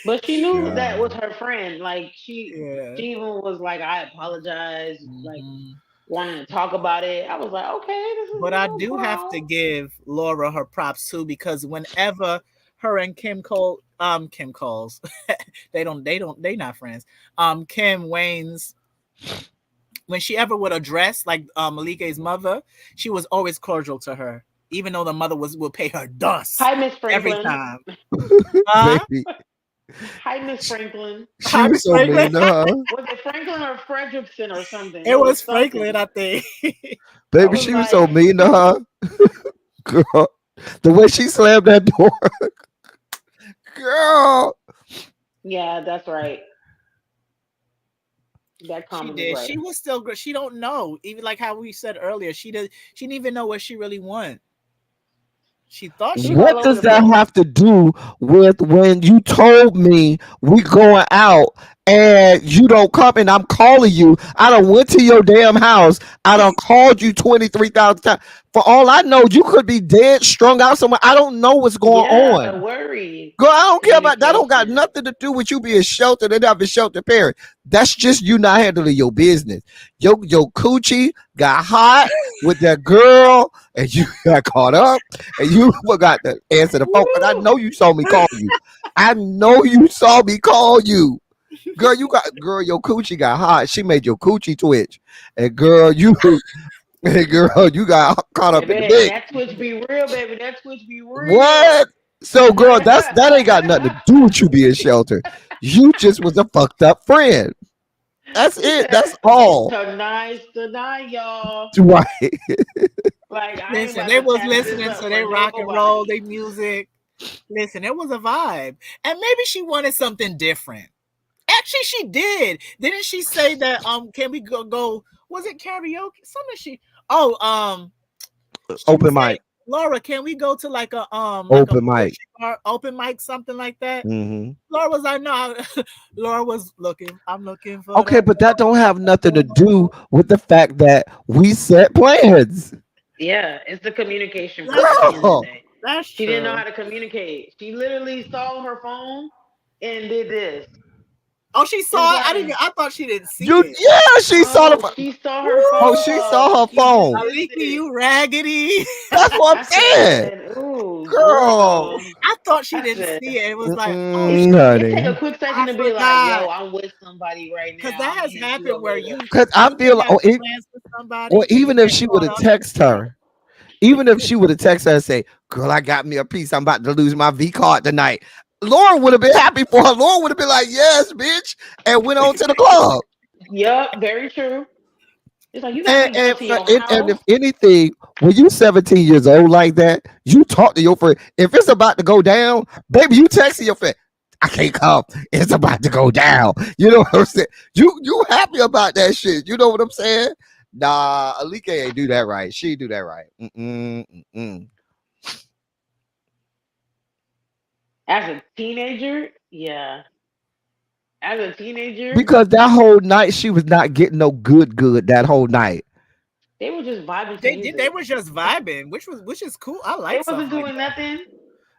but she knew that yeah. was her friend. Like Yeah. she even was like, I apologize. Like Mhm. wanting to talk about it. I was like, okay, this is But I no do have to problem. give Laura her props too because whenever her and Kim Coles they not friends. Kim Wayne's when she ever would address like Malike's mother, she was always cordial to her, even though the mother will pay her dust Hi, Miss every Franklin. time. Huh? Baby, Hi, Miss Franklin. she Hi, was Miss so Franklin. mean to her. Was it Franklin or Frederickson or something? It It was was Franklin, something. I think. I Baby, was she was so like, mean to her. Girl, the way she slammed that door. Girl. yeah, that's right. That She comment is did. right. She was still good. She don't know. Even like how we said earlier, she didn't even know what she really want. She thought She she was What all over does the that place. have to do with when you told me we going out and you don't come and I'm calling you? I done went to your damn house. I done called you 23,000 times. For all I know, you could be dead, strung out somewhere. I don't know what's going Yeah, on. worry, Girl, I don't care about that. Don't got communication. nothing to do with you being sheltered and having sheltered parent. That's just you not handling your business. Your coochie got hot with that girl, and you got caught up, and you forgot to answer the phone. Cause I Woo! know you saw me call you. I know you saw me call you. Girl, your coochie got hot. She made your coochie twitch, and girl, you got caught up in the Baby, mix. that Twitch be real, baby. That Twitch be real. What? So, girl, that ain't got nothing to do with you being sheltered. You just was a fucked up friend. That's it. That's all. Tonight, y'all. Right. Like I ain't listen. about They to was pass this listening, up so they for rock and roll, nobody. they music. Listen, it was a vibe, and maybe she wanted something different. Actually, she did. Didn't she say that? Can we go? Was it karaoke? Something she. Oh, she was Open saying, mic. Laura, can we go to like a Open mic. poetry bar, open mic, something like that? Hmm. Laura was like, no. Laura was looking. I'm looking for Okay, the. but that don't have nothing to do with the fact that we set plans. Yeah, it's the communication part That's at the end of the true. Girl, day. That's She didn't know true. how to communicate. She literally saw her phone and did this. Oh, she It's saw it. I didn't. like, I thought she didn't see you it. yeah, she saw no, the she saw her oh, she saw phone. her She just phone. missed Aliki, it. you raggedy. That's what I'm I saying. said, ooh, Girl. girl. I thought she I didn't said see it. It was like, oh Mm-mm, shit, it take a honey. quick I second to be like, forgot. yo, I'm with somebody right Because now. that I'm gonna has hit you happened up where later. Cause I you be feel like, having plans for or somebody and you even if get she would caught have up. texted her, even if she would have texted her and say, "Girl, I got me a piece. I'm about to lose my V card tonight." Lauren would have been happy for her. Lauren would have been like, "Yes, bitch," and went on to the club. Yup, very true. It's like you got And me going and, to for- your and house. if anything, when you 17 years old like that, you talk to your friend. If it's about to go down, baby, you texting your friend. I can't come. It's about to go down. You know what I'm saying? You happy about that shit. You know what I'm saying? Nah, Alika ain't do that right. She do that right. Mm-mm, mm-mm. As a teenager, yeah. As a teenager, Because that whole night she was not getting no good that whole night. they were just vibing to They music. were just vibing, which is cool. I They like stuff wasn't like doing that. nothing.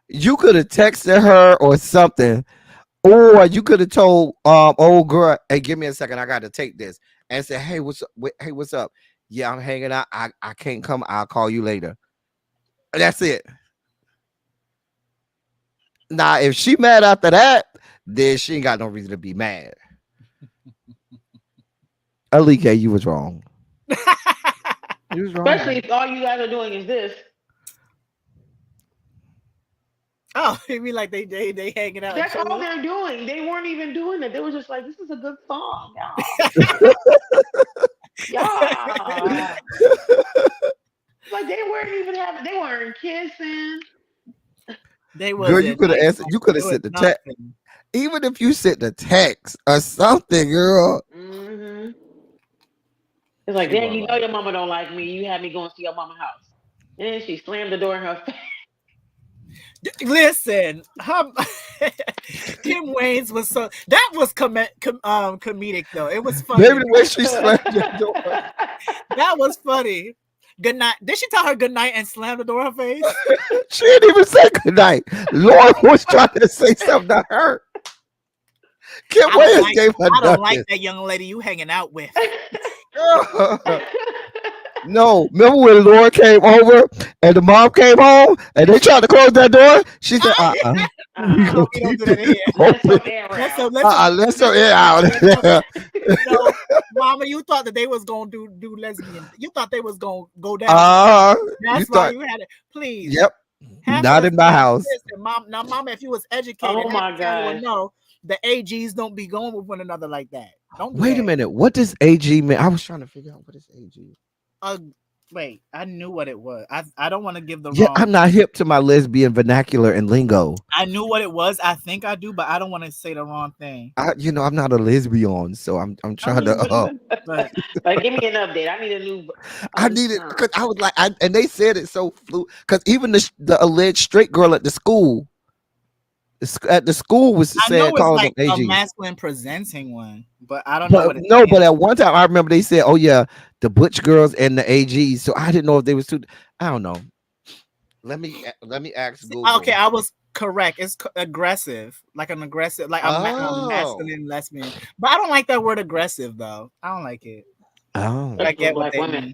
You could have texted her or something. Or you could have told old girl, hey, give me a second, I gotta take this. And say, hey, what's up? Hey, what's up? Yeah, I'm hanging out. I can't come. I'll call you later. That's it. Now, if she mad after that, then she ain't got no reason to be mad. Alika, you was wrong. You was Especially wrong. if all you guys are doing is this. Oh, you mean like they hanging out and That's all chilling? they're doing. They weren't even doing it. They were just like, this is a good song, y'all. Yeah. Like they weren't even having, they weren't kissing. They Girl, you wasn't could have like answered. You could have it was sent the text. nothing. Even if you sent the text or something, girl. hmm It's like, She dang, was you know right. your mama don't like me. You had me going to your mama house. And then she slammed the door in her face. Listen, Kim Wayne's was so that was comedic though. It was Maybe funny. the way she slammed your door. That was funny. Good night. Did she tell her good night and slam the door in her face? She didn't even say goodnight. Lauren was trying to say something to her. Kim I don't Wayans like gave her I don't like nothing. that young lady you hanging out with. No, remember when Laura came over and the mom came home and they tried to close that door? She said, we uh-uh. gonna No, we don't keep do that it in here. Let open. some air Let out. some let some Let's let her air some out. let some no, mama, you thought that they was gonna do lesbian. You thought they was gonna go down tonight. You That's why thought, you had it. Please yep, have not in some my house. listen, mom. Now, mama, if you was educated, Oh half my the time you would gosh. know the AGs don't be going with one another like that. Don't do Wait a that. minute. What does AG mean? I was trying to figure out what is AG. Uh, wait, I knew what it was. I don't want to give the Yeah, wrong. I'm not hip to my lesbian vernacular and lingo. I knew what it was. I think I do, but I don't want to say the wrong thing. I'm not a lesbian, so I'm I trying to. mean, but Like, give me an update. I need a new I needed term. because I was like, and they said it so flu. Because even the alleged straight girl at the school, at the school was I saying know it's calling them like a AGs. masculine presenting one, but I don't know But what it no, but stands at for. one time I remember they said, "Oh yeah, the butch girls and the AGs." So I didn't know if they was two. I don't know. Let me ask Okay, Google. I was correct. It's aggressive, like an aggressive, like a Oh, masculine lesbian. But I don't like that word aggressive though. I don't like it. But I oh. Especially with get what black they women. mean.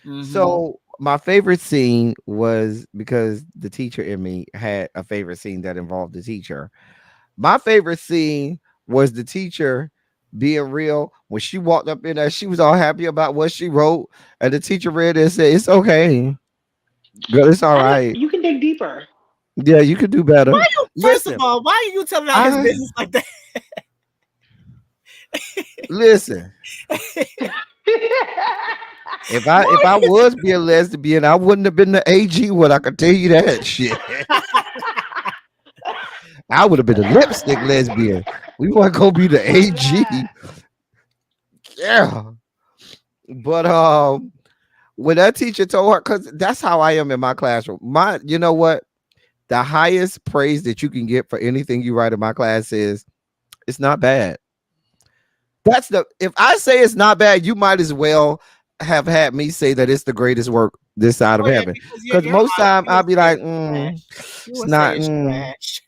Hmm. So my favorite scene was because the teacher in me had a favorite scene that involved the teacher. My favorite scene was the teacher being real. When she walked up in there, she was all happy about what she wrote, and the teacher read it and said, "It's okay, girl. It's all I didn't. right. You can dig deeper. Yeah, you could do better." Why you? First of Listen, all, why are you telling out his I business like that? listen. If I was being lesbian, I wouldn't have been the AG. What I can tell you that shit. I would have been a lipstick lesbian. We want to go be the Oh my god. AG. Yeah, but when that teacher told her, because that's how I am in my classroom. You know what? The highest praise that you can get for anything you write in my class is it's not bad. If I say it's not bad, you might as well have had me say that it's the greatest work this side of Oh yeah, heaven. because Because you're most honest. time You I'll would be say like, it's trash. You it's would say not. it's trash.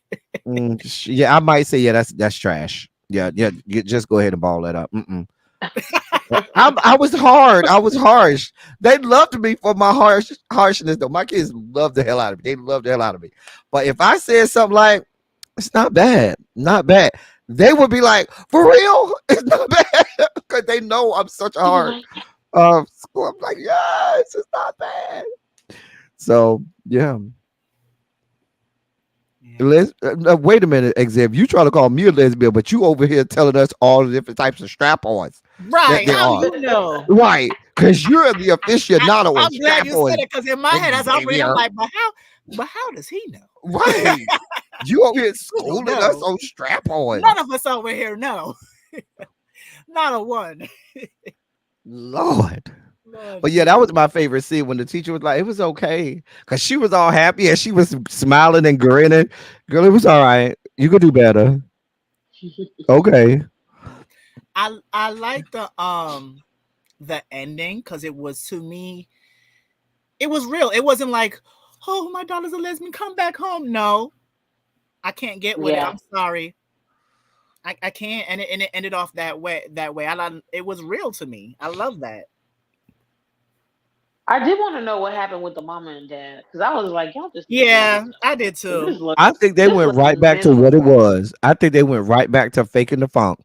Yeah, I might say, yeah, that's trash. Yeah, yeah, just go ahead and ball that up. Mm-mm. I was hard. I was harsh. They loved me for my harshness though. My kids love the hell out of me. They love the hell out of me. But if I said something like, it's not bad, not bad, they would be like, for real? It's not bad. Because they know I'm such a He was hard like, school. I'm like, yes, it's not bad. So yeah. Yeah. Wait a minute, Xavier. You try to call me a lesbian, but you over here telling us all the different types of strap-ons that Right. there How are. you know? Right. Because you're the aficionado of I'm glad you said strap-ons, it because in my head, as I'm reading, I'm Xavier. like, but how does he know? Right. You over here We don't schooling us know. on None strap-ons. of us over here know. Not a one. Lord. Lord But yeah, that was Jesus. my favorite scene when the teacher was like, it was okay. Because she was all happy and she was smiling and grinning. Girl, it was all right. You could do better. Okay. I like the ending because it was, to me, it was real. It wasn't like, oh, my daughter's a lesbian, come back home. No, I can't get with it. yeah. I'm sorry. I can't. And it ended off that way. It was real to me. I love that. I did want to know what happened with the mama and dad because I was like, y'all just need to get it Yeah, I together. did 'Cause too. I think they this went looks right back to what it miserable. was. I think they went right back to faking the funk.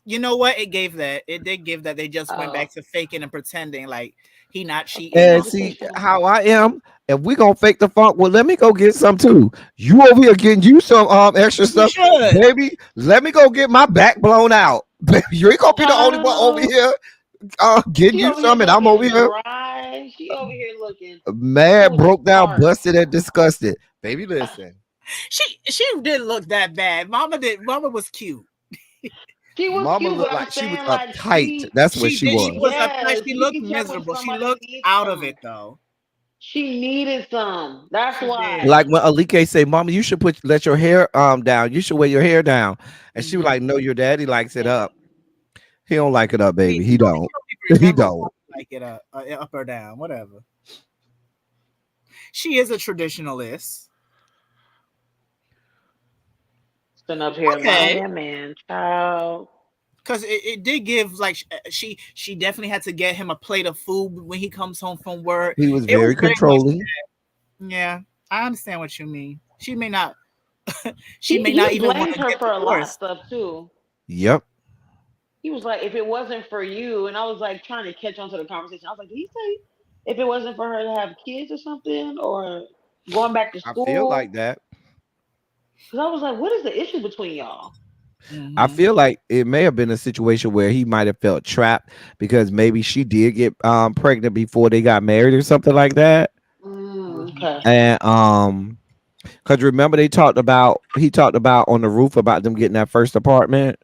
You know what? It gave that. It did give that. They just went Oh, back to faking and pretending like he not okay, cheating And on. see artificial. how I am. If we gonna fake the funk, well, let me go get some too. You over here getting you some extra You stuff, should. baby. Let me go get my back blown out. Baby, you ain't gonna be the only one over Child, here getting she you over here some, and I'm over looking here dry. She over here looking mad, totally broke down, parched. busted, and disgusted. Baby, listen. She didn't look that bad. Mama did. Mama was cute. She was Mama cute, but looked I'm like she was saying like uptight. That's what She she did. She was. was uptight. yes, She you looked can tell when miserable. She somebody looked needs out of some. it though. She needed some. That's She did. why. Like when Alike say, "Mama, you should let your hair down. You should wear your hair down," and she was Hmm. like, "No, your daddy likes it Yeah. up. He don't like it up, baby. He He don't. don't even He remember don't." what like it up or down, whatever. She is a traditionalist. Sitting up here Okay. lying, man, child. Because it did give like she definitely had to get him a plate of food when he comes home from work. He was It was very very much, controlling. yeah. I understand what you mean. She may not she may not He even want blamed to her get for a lot of divorced. stuff too. Yep. He was like, if it wasn't for you, and I was like trying to catch on to the conversation. I was like, did he say if it wasn't for her to have kids or something, or going back to I feel school? like that. Because I was like, what is the issue between y'all? I Hmm. feel like it may have been a situation where he might have felt trapped because maybe she did get pregnant before they got married or something like that. Okay. And because remember he talked about on the roof about them getting that first apartment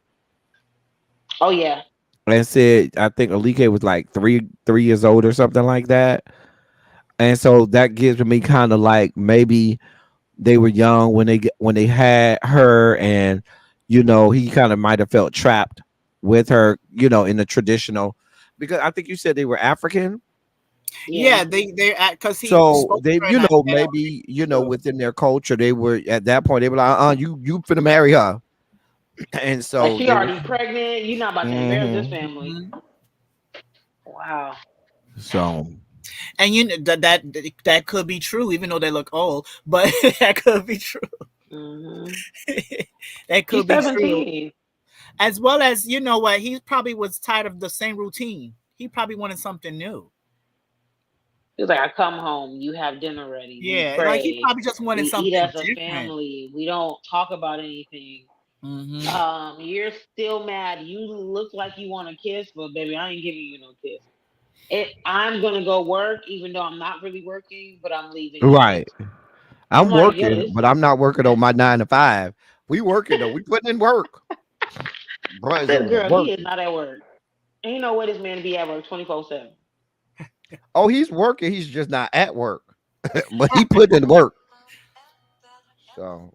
Oh yeah. and said I think Alike was like 3 years old or something like that. And so that gives me kind of like maybe they were young when they had her, and he kind of might have felt trapped with her, in the traditional, because I think you said they were African. Yeah. Yeah, they're at because he So spoke they, to her in that maybe, show. within their culture, they were at that point, they were like, you finna marry her. And Like so she they were, already pregnant. You're not about to embarrass this hmm family. Mhm. Wow. so And that could be true, even though they look old. But that could be true. Hmm. That She's could be true. 17. As well as, you know what, he probably was tired of the same routine. He probably wanted something new. He's like, I come home, you have dinner ready, we Yeah, like he pray, probably just wanted we eat something as a different. family, we don't talk about anything. Hmm. You're still mad. You look like you want a kiss, but baby, I ain't giving you no kiss. I'm gonna go work, even though I'm not really working, but I'm leaving right. anyways. I'm I'm like, yo, working, this but I'm not working on my 9 to 5. We working though. We putting in work. Bro is this over there girl, he is working. not at work. Ain't no way this man be at work 24/7. Oh, he's working. He's just not at work, but he put in work. So,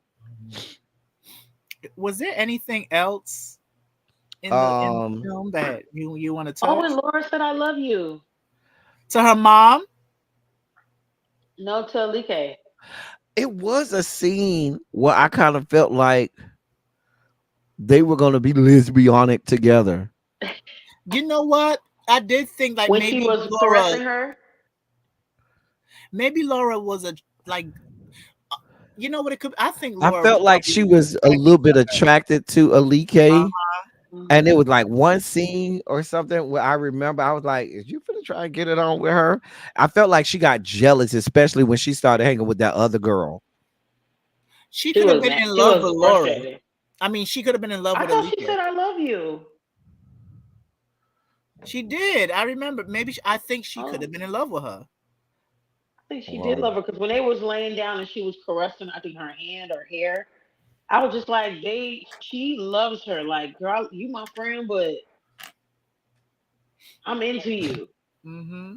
Was there anything else in the um, film that you want to Oh, touch? and Laura said, I love you. To her mom? No to Like. it was a scene where I kind of felt like they were going to be lesbianic together. You know what? I did think like when she was caressing her. Maybe Laura was a like. You know what it could? I think I Laura was felt like probably she was a attracted little to bit attracted to Alike. her. And it Mhm. was like one scene or something where I remember I was like, "Is you finna try and get it on with her?" I felt like she got jealous, especially when she started hanging with that other girl. She She could have was been mad. in She love was with Laura. frustrated. I mean, she could have been in love I with thought she Alika. said, "I love you." She did. I remember. Maybe I think she could Oh, have been in love with her. I think she did Wow. love her because when they was laying down and she was caressing, I think her hand or hair, I was just like, she loves her. Like, girl, you my friend, but I'm into you. Hmm.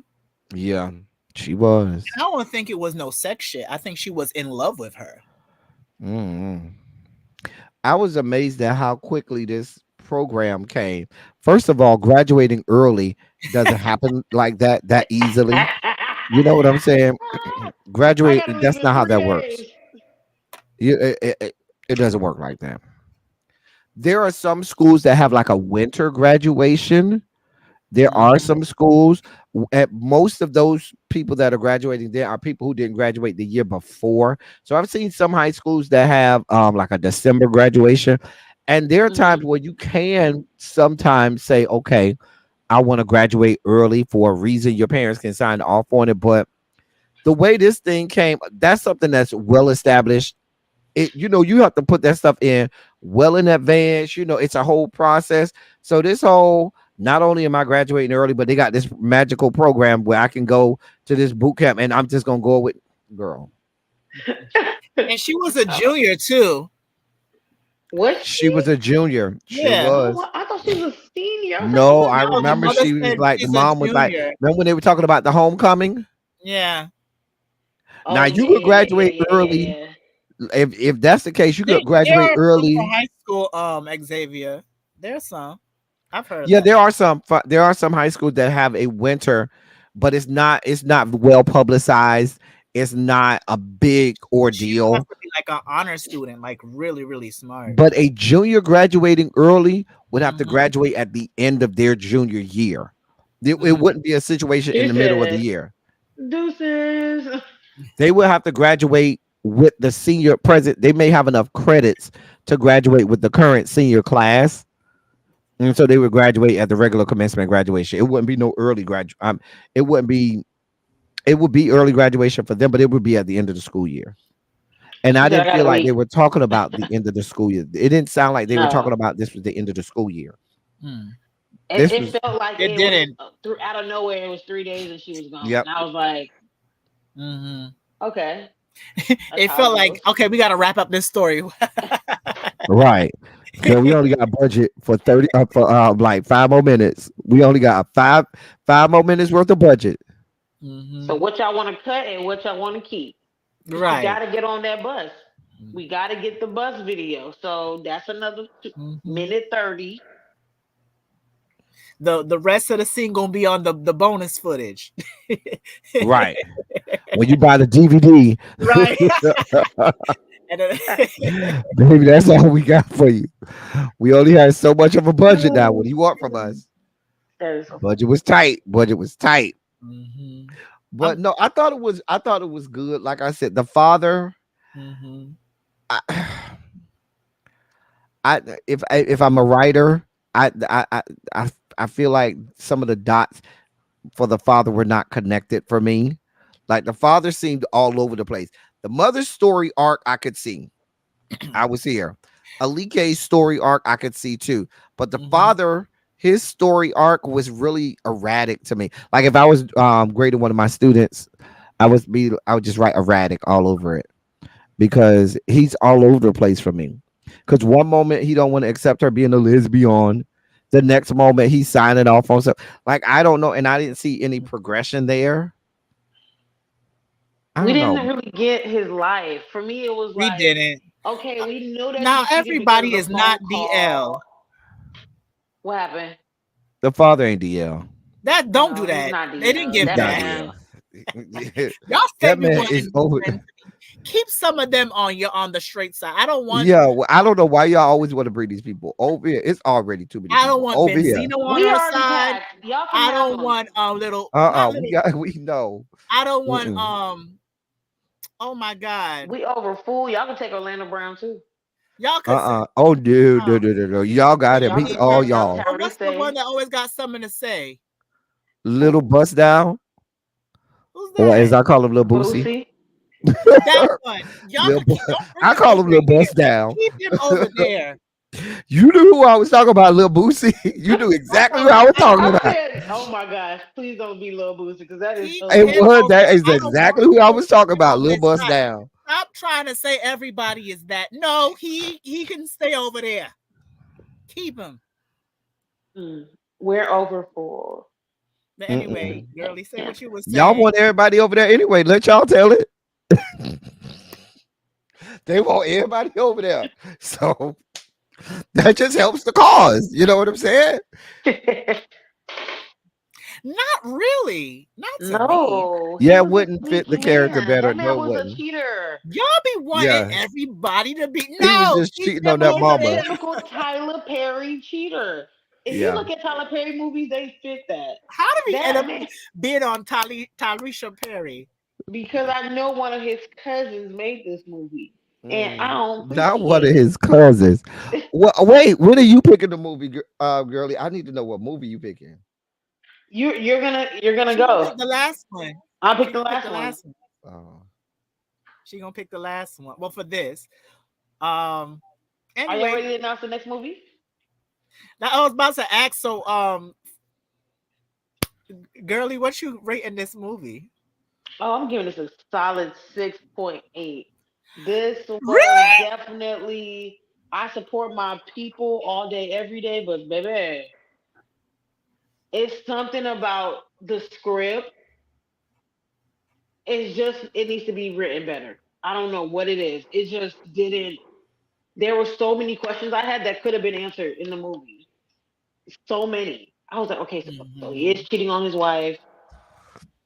Yeah, she was. And I don't think it was no sex shit. I think she was in love with her. Mm. I was amazed at how quickly this program came. First of all, graduating early doesn't happen like that easily. You know what I'm saying? I Graduate. gotta leave That's in not how three that works. days. It doesn't work like that. There are some schools that have like a winter graduation. There are Hmm. some schools. At most of those people that are graduating there are people who didn't graduate the year before. So I've seen some high schools that have like a December graduation. And there are times Hmm. where you can sometimes say, okay, I want to graduate early for a reason. Your parents can sign off on it. But the way this thing came, that's something that's well established. You have to put that stuff in well in advance. It's a whole process. So this whole, not only am I graduating early, but they got this magical program where I can go to this boot camp and I'm just gonna go with girl. And she was a junior too. Was She she? was a junior. She Yeah. Oh, was. I thought she was a senior. I was like, No, oh I No, the remember mother she was said like, the she's a mom was like, junior. remember when they were talking about the homecoming? Yeah. Now oh you yeah, could yeah, yeah, yeah, graduate yeah, yeah, early. yeah. If that's the case, you There, could there graduate are some for early. high school, Xavier. There's some. I've heard Yeah, that. there are some high schools that have a winter, but it's not well publicized. It's not a big But you have ordeal. to be like an honor student, like really, really smart. But a junior graduating early would have to Hmm. graduate at the end of their junior year. It Hmm. wouldn't be a situation in She the middle of the said, year. deuces. They will have to graduate with the senior present. They may have enough credits to graduate with the current senior class. And so they would graduate at the regular commencement graduation. It wouldn't be no early graduate. It wouldn't be. It would be early graduation for them, but it would be at the end of the school year. And She I said, I didn't got feel a like they week. were talking about the end of the school year. It didn't sound like they were talking No. about this was the end of the school year. Hmm. It, This it was, felt like It it was didn't. through out of nowhere. It was 3 days and she was gone. yep, And I was like, Hmm. okay, that's It how it felt like goes. okay, we got to wrap up this story. right. Because we only got a budget for 30 for like 5 more minutes. We only got five more minutes worth of budget. So Hmm. what y'all want to cut and what y'all want to keep? Because she got Right. to get on that bus. We got to get the bus video. So that's another Hmm. minute 30. The rest of the scene gonna be on the bonus footage. Right. When you buy the DVD, Right. And then- baby, that's all we got for you. We only had so much of a budget now. What do you want from us? That is so Budget was tight. Budget was tight. Mhm. But I'm. no, I thought it was good. Like I said, the father. Mhm. I, if I'm a writer, I I feel like some of the dots for the father were not connected for me. Like the father seemed all over the place. The mother's story arc I could see. I was here. Alike's story arc I could see too. But the Mhm. father, his story arc was really erratic to me. Like if I was grading one of my students, I would just write erratic all over it because he's all over the place for me. Because one moment he don't want to accept her being a lesbian, the next moment he's signing off on stuff. Like I don't know, and I didn't see any progression there. I we don't know. didn't really get his life. For me, it was We like, didn't. okay, we know that Now she cheated because of everybody the is phone not call. DL. What happened? The father ain't DL. That don't do No, he's that. not They didn't DL. He's give That not that. man. DL. Y'all That said we man wanted is his over. friend. keep some of them on the straight side. Yeah, well, I don't know why y'all always want to bring these people over here. It's already too many I don't people want over here. Benzino on We our already side. packed. Y'all can I have don't them. want little not We little. got we know. I don't want Mm-mm. oh my god. We over full. Y'all can take Orlando Brown too. Y'all could say Oh, dude, oh, no. Y'all got him. Y'all He's can all take y'all. well, what's Tyrese the one Day. that always got something to say? Little bust down, Who's or as that? I call him, little Boosie. Boosie. That one. Y'all Little could keep, don't bring I him call over him little here. bust down. Keep him over there. You knew who I was talking about, little Boosie. You knew exactly who I was talking I about. said, oh my gosh, please don't be Lil Boosie because that is Keep It him hilarious. was over that there. is I don't exactly want who I no was talking Boosie about, on little his bust side. down. Stop trying to say everybody is that. No, he can stay over there. Keep him. Mm. We're over full. But Mm-mm. anyway, girlie, say what you were Y'all saying. want everybody over there anyway. Let y'all tell it. They want everybody over there. So that just helps the cause. You know what I'm saying? Not really. Not to me. No, he Yeah, it was a wouldn't fit sweet the character man. better. That man No, it was a wouldn't. cheater. Y'all be wanting Yeah. everybody to be He was no. just Keep cheating them on that He's over a mama. there. typical Tyler Perry cheater. If you Yeah. look at Tyler Perry movies, they fit that. How do we end That up man, being on Talisha Perry? because I know one of his cousins made this movie, and I Mm. don't Not one appreciate of it. his cousins. Well, wait, when are you picking the movie, girlie? I need to know what movie you picking. You're gonna She gonna go. pick the last one. I'll pick She the gonna pick last the one. last one. Oh. She gonna pick the last one. Well, for this. Um. Are y'all Anyway, ready to announce the next movie? now I was about to ask. So, girlie, what you rating this movie? Oh, I'm giving this a solid 6.8. This was Really? definitely. I support my people all day, every day, but baby, it's something about the script. It's just it needs to be written better. I don't know what it is. It just didn't. There were so many questions I had that could have been answered in the movie. So many. I was like, okay, so he is Mm-hmm. cheating on his wife.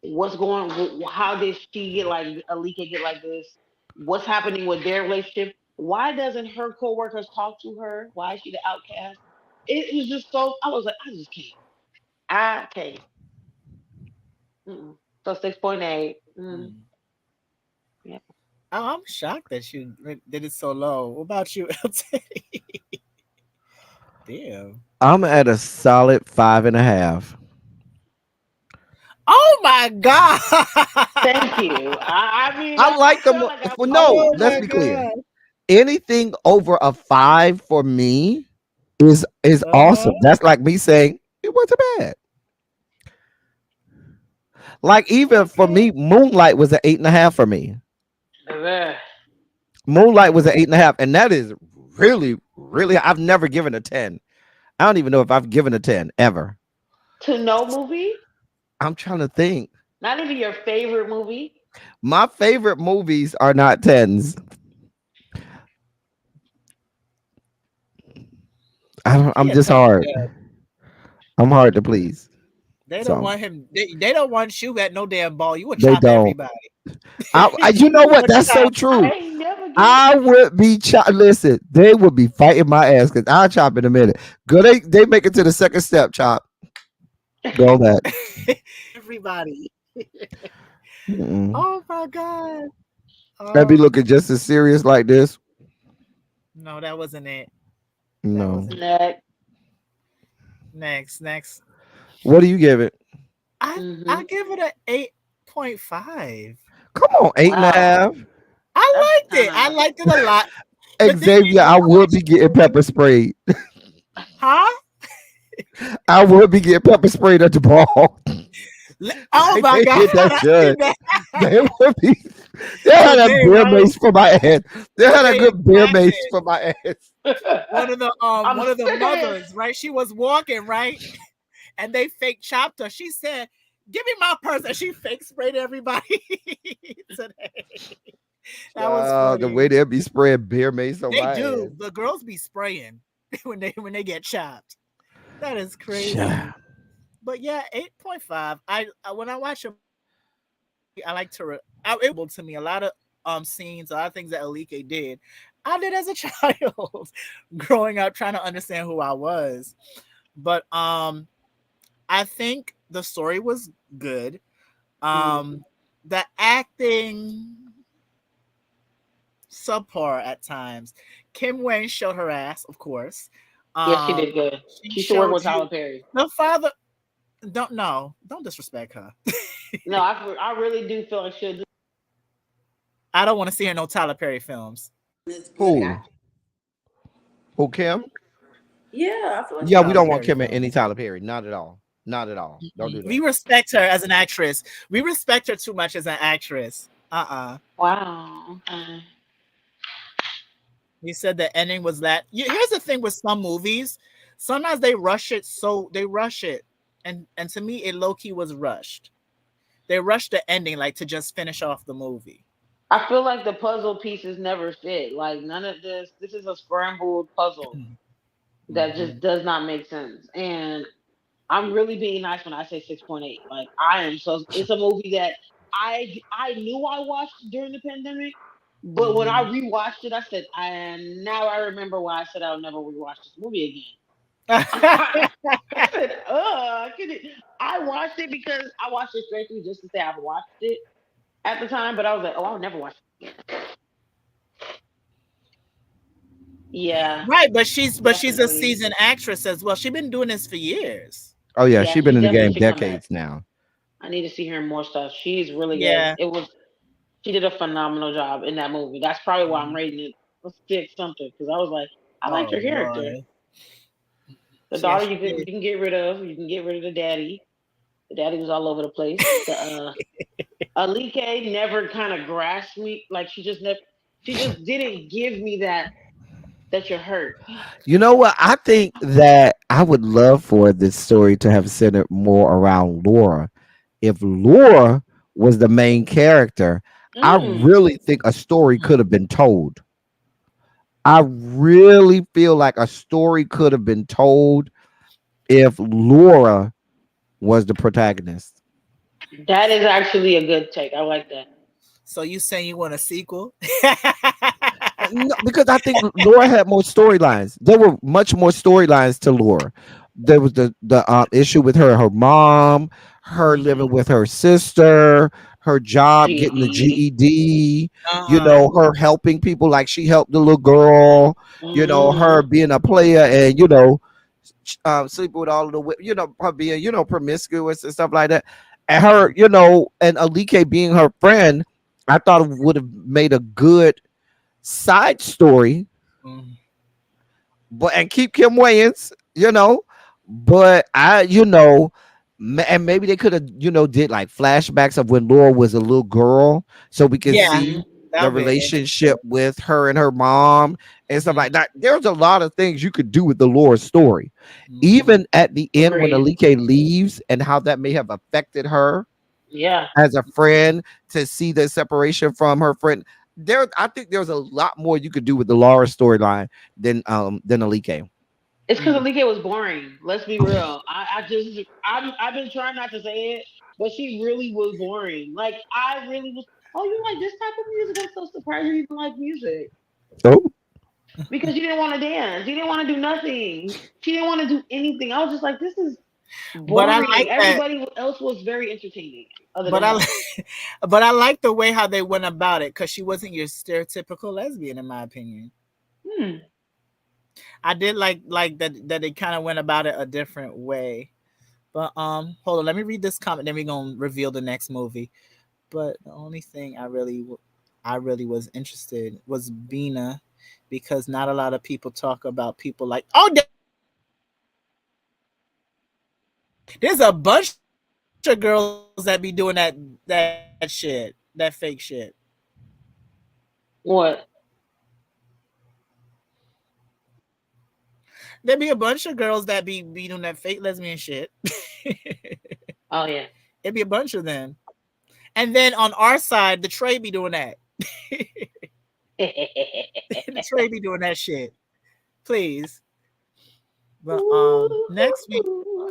What's going? How did she get like Alika get like this? What's happening with their relationship? Why doesn't her coworkers talk to her? Why is she the outcast? It was just so. I was like, I just can't. I can't. Mm-mm. So 6.8. Mm, Mm. yeah. Oh, I'm shocked that you did it so low. What about you, Elteddy? Damn. I'm at a solid 5.5. Oh my god. Thank you. I mean, I I like them. felt like I For was no, Oh getting let's my be there. clear. god. Anything over a 5 for me is Uh-huh. awesome. That's like me saying it wasn't bad. Like even for Okay. me, Moonlight was an 8.5 for me. Ugh. Moonlight was an 8.5, and that is really, really. I've never given a 10. I don't even know if I've given a 10 ever. To no movie? I'm trying to think. Not even your favorite movie? My favorite movies are not 10s. He I'm a just 10 hard. dub. I'm hard to please. They don't So want him. They don't want you at no damn ball. You would they chop don't. everybody. You know You what? would That's so chop. true. I ain't never given. I would be listen, they would be fighting my ass because I'll chop in a minute. Good, they make it to the second step, chop. Go back. Everybody. Mm-mm. Oh my god. I be Oh looking just as serious like this. no, that wasn't it. That No. wasn't it. Next. Next. What do you give it? I Hmm. give it a 8.5. Come on, eight and a Wow. half. That's I liked it. kind I of. liked it a lot. But then Xavier, when I I would be watched the getting movie, pepper sprayed. huh? I would be getting pepper sprayed at the ball. Oh Like my they god, did that I seen judge. that. They would be. They had a Today, bear right? mace for my ass. They had a Today in good bear mace classic. for my ass. I'm One of the serious. mothers, right? She was walking, right? And they fake chopped her. She said, "Give me my purse," and she fake sprayed everybody today. That was The way funny. they be spraying bear mace on They my ass. do. The girls be spraying when they get chopped. That is Yeah. crazy. But yeah, 8.5. I when I watch a movie, I like to it able to me a lot of scenes, a lot of things that Alike did, I did as a child, growing up, trying to understand who I was. But I think the story was good. Mm. The acting subpar at times. Kim Wayne showed her ass, of course. Yes, she Um, did good. she She used to work showed with you Tyler Perry. the father. Don't no, don't disrespect her. No, I really do feel like she'll do. I don't want to see her in no Tyler Perry films. It's good Who? acting. Who, Kim? Yeah, I feel like Yeah, we Tyler don't want Perry Kim in films. any Tyler Perry. Not at all. Not at all. Don't do We that. respect her as an actress. We respect her too much as an actress. Wow. Okay. You said the ending was that. Here's the thing with some movies. Sometimes they rush it, so they rush it, and to me, it low key was rushed. They rushed the ending like to just finish off the movie. I feel like the puzzle pieces never fit. Like none of this. This is a scrambled puzzle that just Mhm. does not make sense. And I'm really being nice when I say 6.8. Like I am so. It's a movie that I knew I watched during the pandemic, but when I Mhm. rewatched it, I said, and now I remember why I said I'll never rewatch this movie again. I said, can it? I watched it because I watched it straight through just to say I've watched it at the time, but I was like, oh, I'll never watch it again. Yeah, Right, but she's a definitely. seasoned actress as well. She's been doing this for years. Oh yeah, Yeah, she she been in the definitely game should come back. decades now. I need to see her in more stuff. She's really good. Yeah. It was she did a phenomenal job in that movie. That's probably why I'm Mhm. rating it a 6 something because I was like, I liked Oh her character. Lord. The Yeah, daughter she you did. can get rid of. You can get rid of the daddy. The daddy was all over the place. The Alike never kind of grasped me. Like she just didn't give me that you're hurt. You know what? I think that I would love for this story to have centered more around Laura. If Laura was the main character, I Mm, really think a story could have been told. I really feel like a story could have been told if Laura was the protagonist. that is actually a good take. I like that. So you saying you want a sequel? No, because I think Laura had more storylines. There were much more storylines to Laura. There was the issue with her mom, her living Mhm. with her sister, her job getting the GD. GED. You Uh-huh. know, her helping people like she helped the little girl. You know, her Mm-hmm. being a player and sleeping with all of the her being promiscuous and stuff like that. And her, and Alike being her friend, I thought it would have made a good side story, Mhm. but and keep Kim Wayans, but and maybe they could have, did like flashbacks of when Laura was a little girl, so we can Yeah, see Mm-hmm. that the would be relationship interesting. with her and her mom and stuff Mhm. like that. There's a lot of things you could do with the Laura story, Mhm. even at the end when Agreed. Alike leaves and how that may have affected her Yeah. as a friend to see the separation from her friend. I think there's a lot more you could do with the Laura storyline than Alike. It's because Mhm. Alike was boring. Let's be real. I've been trying not to say it, but she really was boring. Like I really was. Oh, you like this type of music? I'm so surprised you even like music Oh, because you didn't want to dance. You didn't want to do nothing. She didn't want to do anything. I was just like, this is But I boring. like that. Everybody else was very entertaining, other But than I, her. but I like the way how they went about it because she wasn't your stereotypical lesbian, in my opinion. Hmm. I did like that they kind of went about it a different way. But hold on, let me read this comment, then we're gonna reveal the next movie. But the only thing I really was interested was Bina, because not a lot of people talk about people like there's a bunch of girls that be doing that shit, that fake shit. What? There be a bunch of girls that be doing that fake lesbian shit. Oh yeah. It be a bunch of them. And then on our side, the Trey be doing that. The Trey be doing that shit. Please. But next week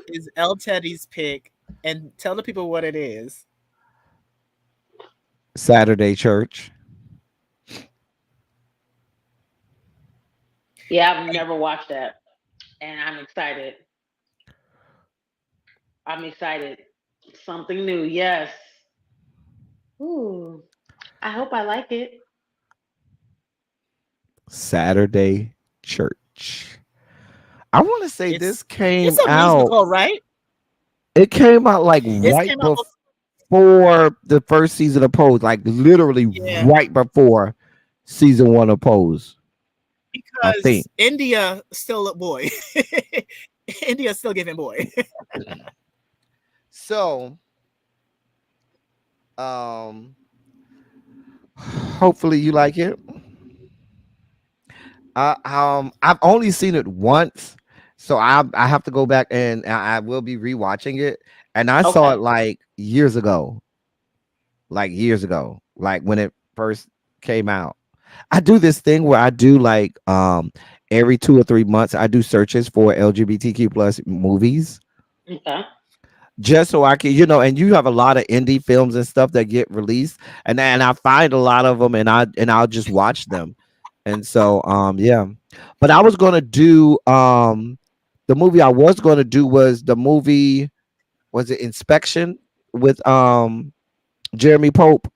is Elteddy's pick, and tell the people what it is. Saturday church. Yeah, I've never watched that, and I'm excited. I'm excited. Something new. Yes. Ooh. I hope I like it. Saturday Church. I want to say this It's came a out. musical, right? It came out like It right came out before the first season of Pose, like literally yeah, right before season one of Pose. I think. because India still a boy. India's still giving boy. So, um, hopefully you like it. I've only seen it once, so I have to go back and I will be rewatching it. And I saw it Okay. like years ago, like when it first came out. I do this thing where I do like every 2 or 3 months I do searches for LGBTQ plus movies Okay. just so I can, and you have a lot of indie films and stuff that get released, and I find a lot of them, and I'll just watch them, and so yeah, but I was gonna do the movie I was gonna do was the movie, was it Inspection with Jeremy Pope,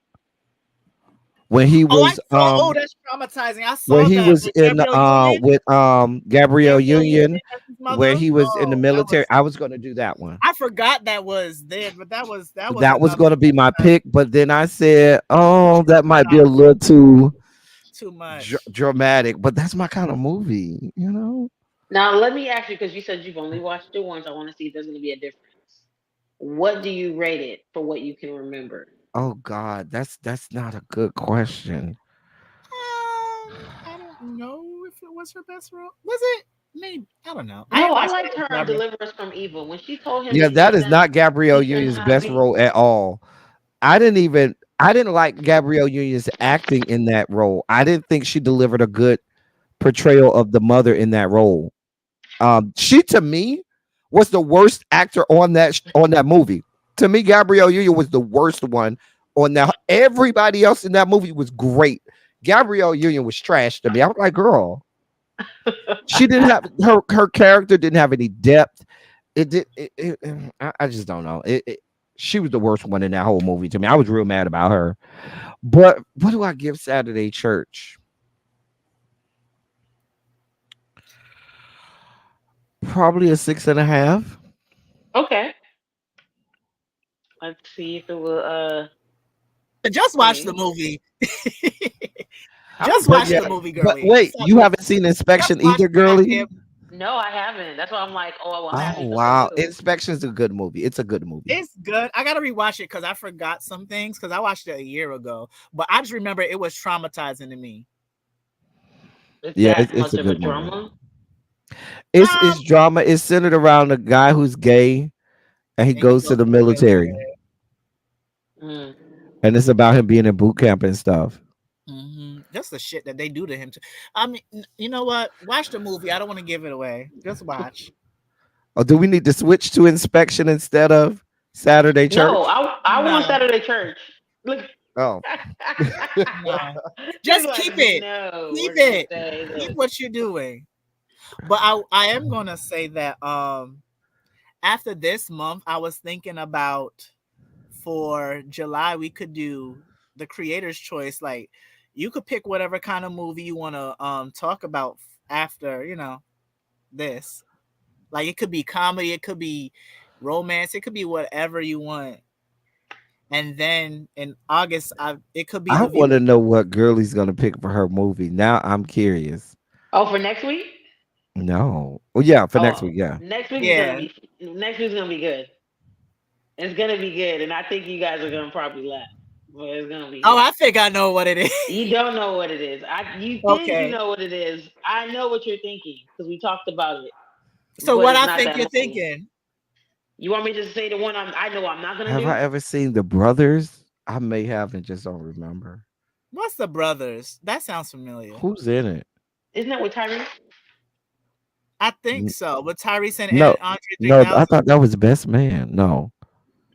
when he Oh, I was saw. Oh, that's traumatizing. I where saw he that was with in Gabrielle Union. with Gabrielle Gabrielle Union Union, as his where mother. he was in the Oh, that military. was. I was gonna do that one. I forgot that was there, but that was That was another going to be my traumatizing. pick, but then I said, "Oh, that might be a No, little too too much. dramatic." But that's my kind of movie. Now let me ask you, because you said you've only watched it once. I want to see if there's going to be a difference. What do you rate it for what you can remember? Oh God, that's not a good question. I don't know if it was her best role. Was it? Maybe I don't know. I No, didn't I watch liked it her on forever. Deliver Us from Evil when she told him to Yeah, that is not Gabrielle teach them Union's how to best be. role at all. I didn't like Gabrielle Union's acting in that role. I didn't think she delivered a good portrayal of the mother in that role. She to me was the worst actor on that movie. To me, Gabrielle Union was the worst one on that. Everybody else in that movie was great. Gabrielle Union was trash to me. I was like, girl, she didn't have her character didn't have any depth. It did. I just don't know. She was the worst one in that whole movie to me. I was real mad about her. But what do I give Saturday Church? Probably a 6.5. Okay, let's see if it will Just watch the change. movie. I'm gonna Just put But watch yeah, the it. movie, but girly. wait, you haven't seen Just Inspection watch either, the goddamn. girly? No, I haven't. That's why I'm like, oh, well, I have Oh you covered wow, too. Inspection's a good movie. It's a good movie. It's good. I gotta rewatch it because I forgot some things because I watched it a year ago. But I just remember it was traumatizing to me. It's Yeah, that it's much a of a good movie. drama. It's Um, drama. It's centered around a guy who's gay and he and he goes to goes the to the military, military. Mm. and it's about him being in boot camp and stuff. Just the shit that they do to him. I mean, you know what? Watch the movie. I don't want to give it away. Just watch. Or do we need to switch to Inspection instead of Saturday No, Church? I want No, Saturday church. Look. Oh, no. It's Just like keep it. no, Keep we're gonna it. say Keep this. what you're doing. But I am gonna say that after this month, I was thinking about for July we could do the creator's choice. Like you could pick whatever kind of movie you want to talk about after this. Like it could be comedy, it could be romance, it could be whatever you want. And then in August, it could be I the want to viewer. know what Girlie's gonna pick for her movie. Now I'm curious. Oh, for next week? No. Oh yeah, for next Oh, week. Yeah. Yeah. next week's gonna be good. It's gonna be good, and I think you guys are gonna probably laugh, but it's gonna be Oh, good. I think I know what it is. You don't know what it is. You think you Okay. know what it is. I know what you're thinking because we talked about it, So but what it's I not think you're that movie. thinking? You want me to say the one I know I'm not gonna Have I do? ever seen The Brothers? I may have and just don't remember. What's the brothers? That sounds familiar. Who's in it? Isn't that with Tyrese? I think N- so. With Tyrese No, and Andre no, I 3000? thought that was Best Man. No.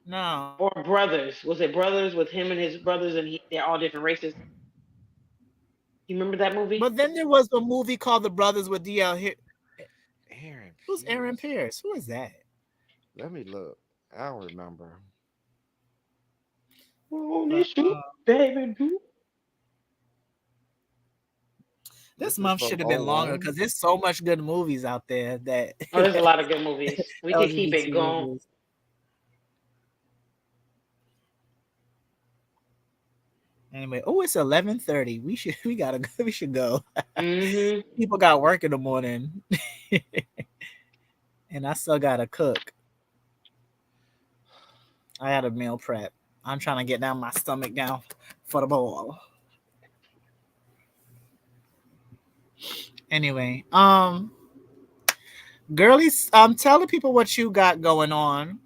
No. Or Brothers? Was it Brothers with him and his brothers, and they're all different races? You remember that movie? But then there was a movie called The Brothers with DL. Aaron Who's Aaron Pierce. Pierce? Who is that? Let me look. I don't remember. Oh, But this you, baby, do. this This is month from should have been longer '01. because there's so much good movies out there that Oh, there's a lot of good movies. We could keep it LGBT going. movies. Anyway, oh, it's 11:30. We should go. Hmm. People got work in the morning, and I still gotta cook. I had a meal prep. I'm trying to get down my stomach down for the ball. Anyway, girlies, tell the people what you got going on.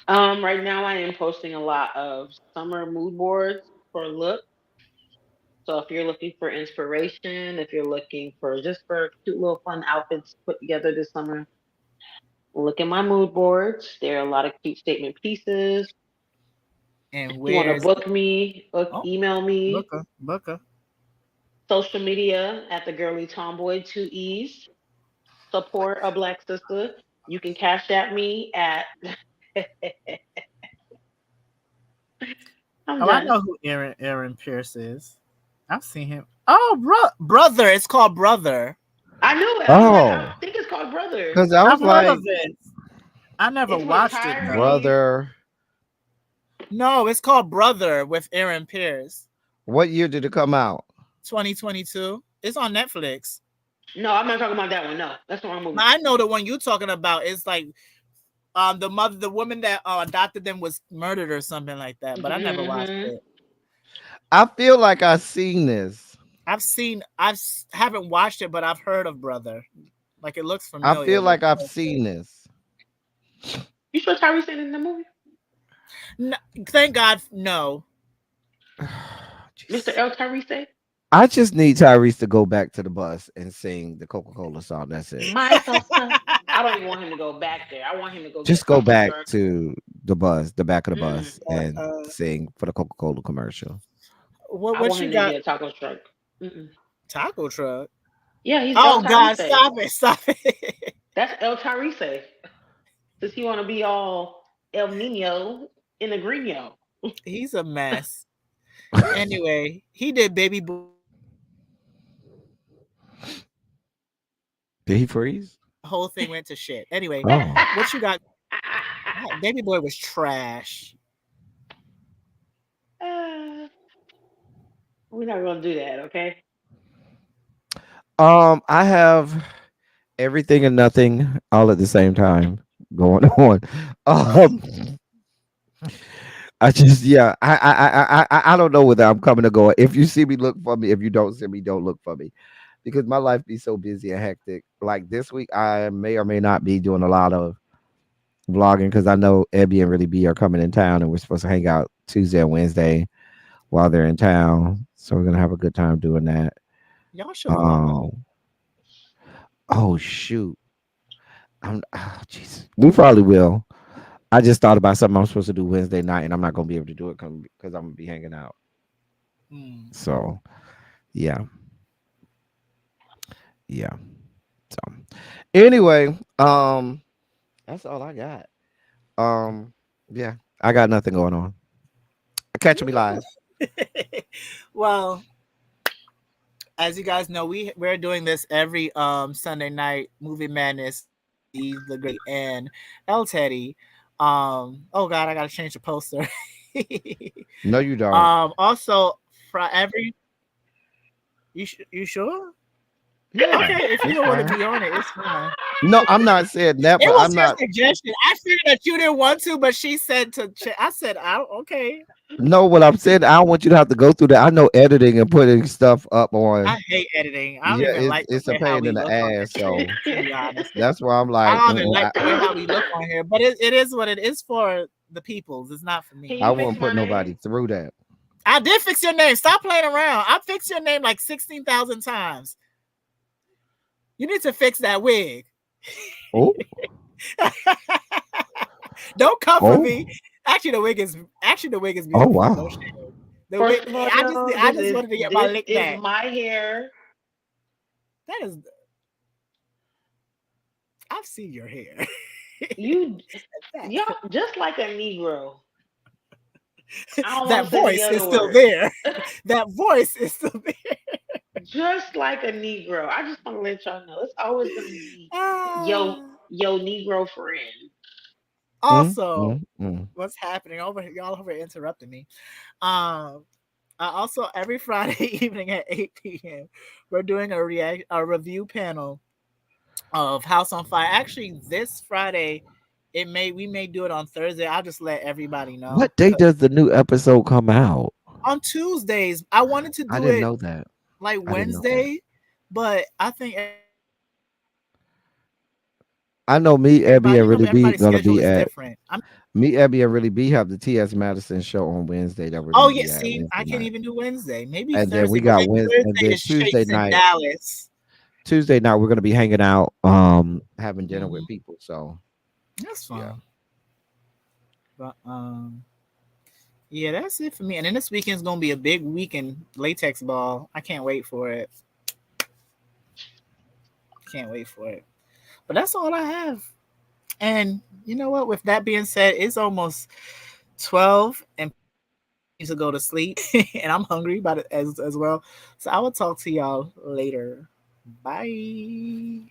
Right now I am posting a lot of summer mood boards for look. So if you're looking for inspiration, if you're looking for just for cute little fun outfits put together this summer, look at my mood boards. There are a lot of cute statement pieces. And If you want to where's book me, oh email me. Booker. Social media at the girly tomboy 2 E's. Support a black sister. You can cash at me at I'm Oh, I done. know who Aaron Pierce is. I've seen him. Oh, brother. It's called Brother. I knew it. I was like, I Oh, think it's called Brother. because I I've was heard of like, it. I never It's with watched it though. Tyrese. brother, No, it's called Brother with Aaron Pierce. what year did it come out? 2022. It's on Netflix. No, I'm not talking about that one. No, that's the wrong movie. I know the one you're talking about. It's like the woman that adopted them was murdered or something like that. But I never watched Hmm. it. I feel like I've seen this. Haven't watched it, but I've heard of Brother. Like it looks I familiar. feel like I've seen this. You sure Tyrese ain't in the movie? No, thank God, no. Mr. L. Tyrese? I just need Tyrese to go back to the bus and sing the Coca-Cola song. That's it. My sister. I don't even want him to go back there. I want him to go Just get go taco back truck. to the bus, the back of the Mm. bus, and sing for the Coca-Cola commercial. I What want you him to got? get a taco truck. Mm-mm. Taco truck. Yeah, he's El Oh God, Tyrese. stop it. That's El Tyrese. Does he want to be all El Nino in a Grino? He's a mess. Anyway, he did Baby Boy. Did he freeze? The whole thing went to shit. Anyway, Oh. what you got? Baby Boy was trash. We're not gonna do that, okay? I have everything and nothing all at the same time going on. Um, I just I don't know whether I'm coming or going. If you see me, look for me. If you don't see me, don't look for me, because my life be so busy and hectic. Like this week, I may or may not be doing a lot of vlogging because I know Ebby and Really B are coming in town, and we're supposed to hang out Tuesday and Wednesday while they're in town. So we're gonna have a good time doing that. Y'all should vlog. Oh shoot. Jeez. We probably will. I just thought about something I'm supposed to do Wednesday night, and I'm not gonna be able to do it because I'm gonna be hanging out. So, yeah. So, anyway, that's all I got. Yeah, I got nothing going on. Catch me live. Well, as you guys know, we're doing this every Sunday night. Movie Madness, Dee The Girlee, and Elteddy. Oh God, I gotta change the poster. No, you don't. Also, for every you sure? Yeah, okay, if you don't want to be on it, it's fine. No, I'm not saying that, It but was I'm your not. suggestion. I figured that you didn't want to, but she said to. I said, okay. No, what I'm saying, I don't want you to have to go through that. I know editing and putting stuff up on. I hate editing. I don't Yeah, even like it's the a way how pain we in the look on ass. it. So To be honest, that's why I'm I like, don't even like the way how we look on here. But it is what it is for the peoples. It's not for me. I won't put nobody through that. I did fix your name. Stop playing around. I fixed your name like 16,000 times. You need to fix that wig. Oh, Don't come for me. Actually, the wig is beautiful. Oh wow. No shade. The way First of all, I just wanted to get my this lick is back. my hair. That is, I've seen your hair. You, that, y'all, just like a Negro. I don't want that to say the voice is other still word. there. That voice is still there. Just like a Negro. I just want to let y'all know it's always gonna be yo Ah. yo Negro friend. Mm, Also, mm, mm. what's happening over here? Y'all over interrupting me. Um, also every Friday evening at 8 p.m. we're doing a review panel of House on Fire. Actually, this Friday, we may do it on Thursday. I'll just let everybody know. What day does the new episode come out? On Tuesdays, I wanted to I do didn't it know that. like I didn't know that. Wednesday, but I think everybody's schedule is different. I know me, Abby, and Really I'm B gonna be at oh me, Abby, and Really B have the T.S. Madison show on Wednesday that we're yeah, gonna be see, at I Wednesday can't even night. do Wednesday. Maybe And then Thursday, we but got maybe Wednesday, and Thursday then is Shakes in Dallas. Tuesday night we're gonna be hanging out, having dinner with Hmm. people. So That's yeah. fine. But yeah, that's it for me. And then this weekend's gonna be a big weekend latex ball. I can't wait for it. Can't wait for it. But that's all I have. And you know what? With that being said, it's almost 12 and need to go to sleep. And I'm hungry by as well. So I will talk to y'all later. Bye.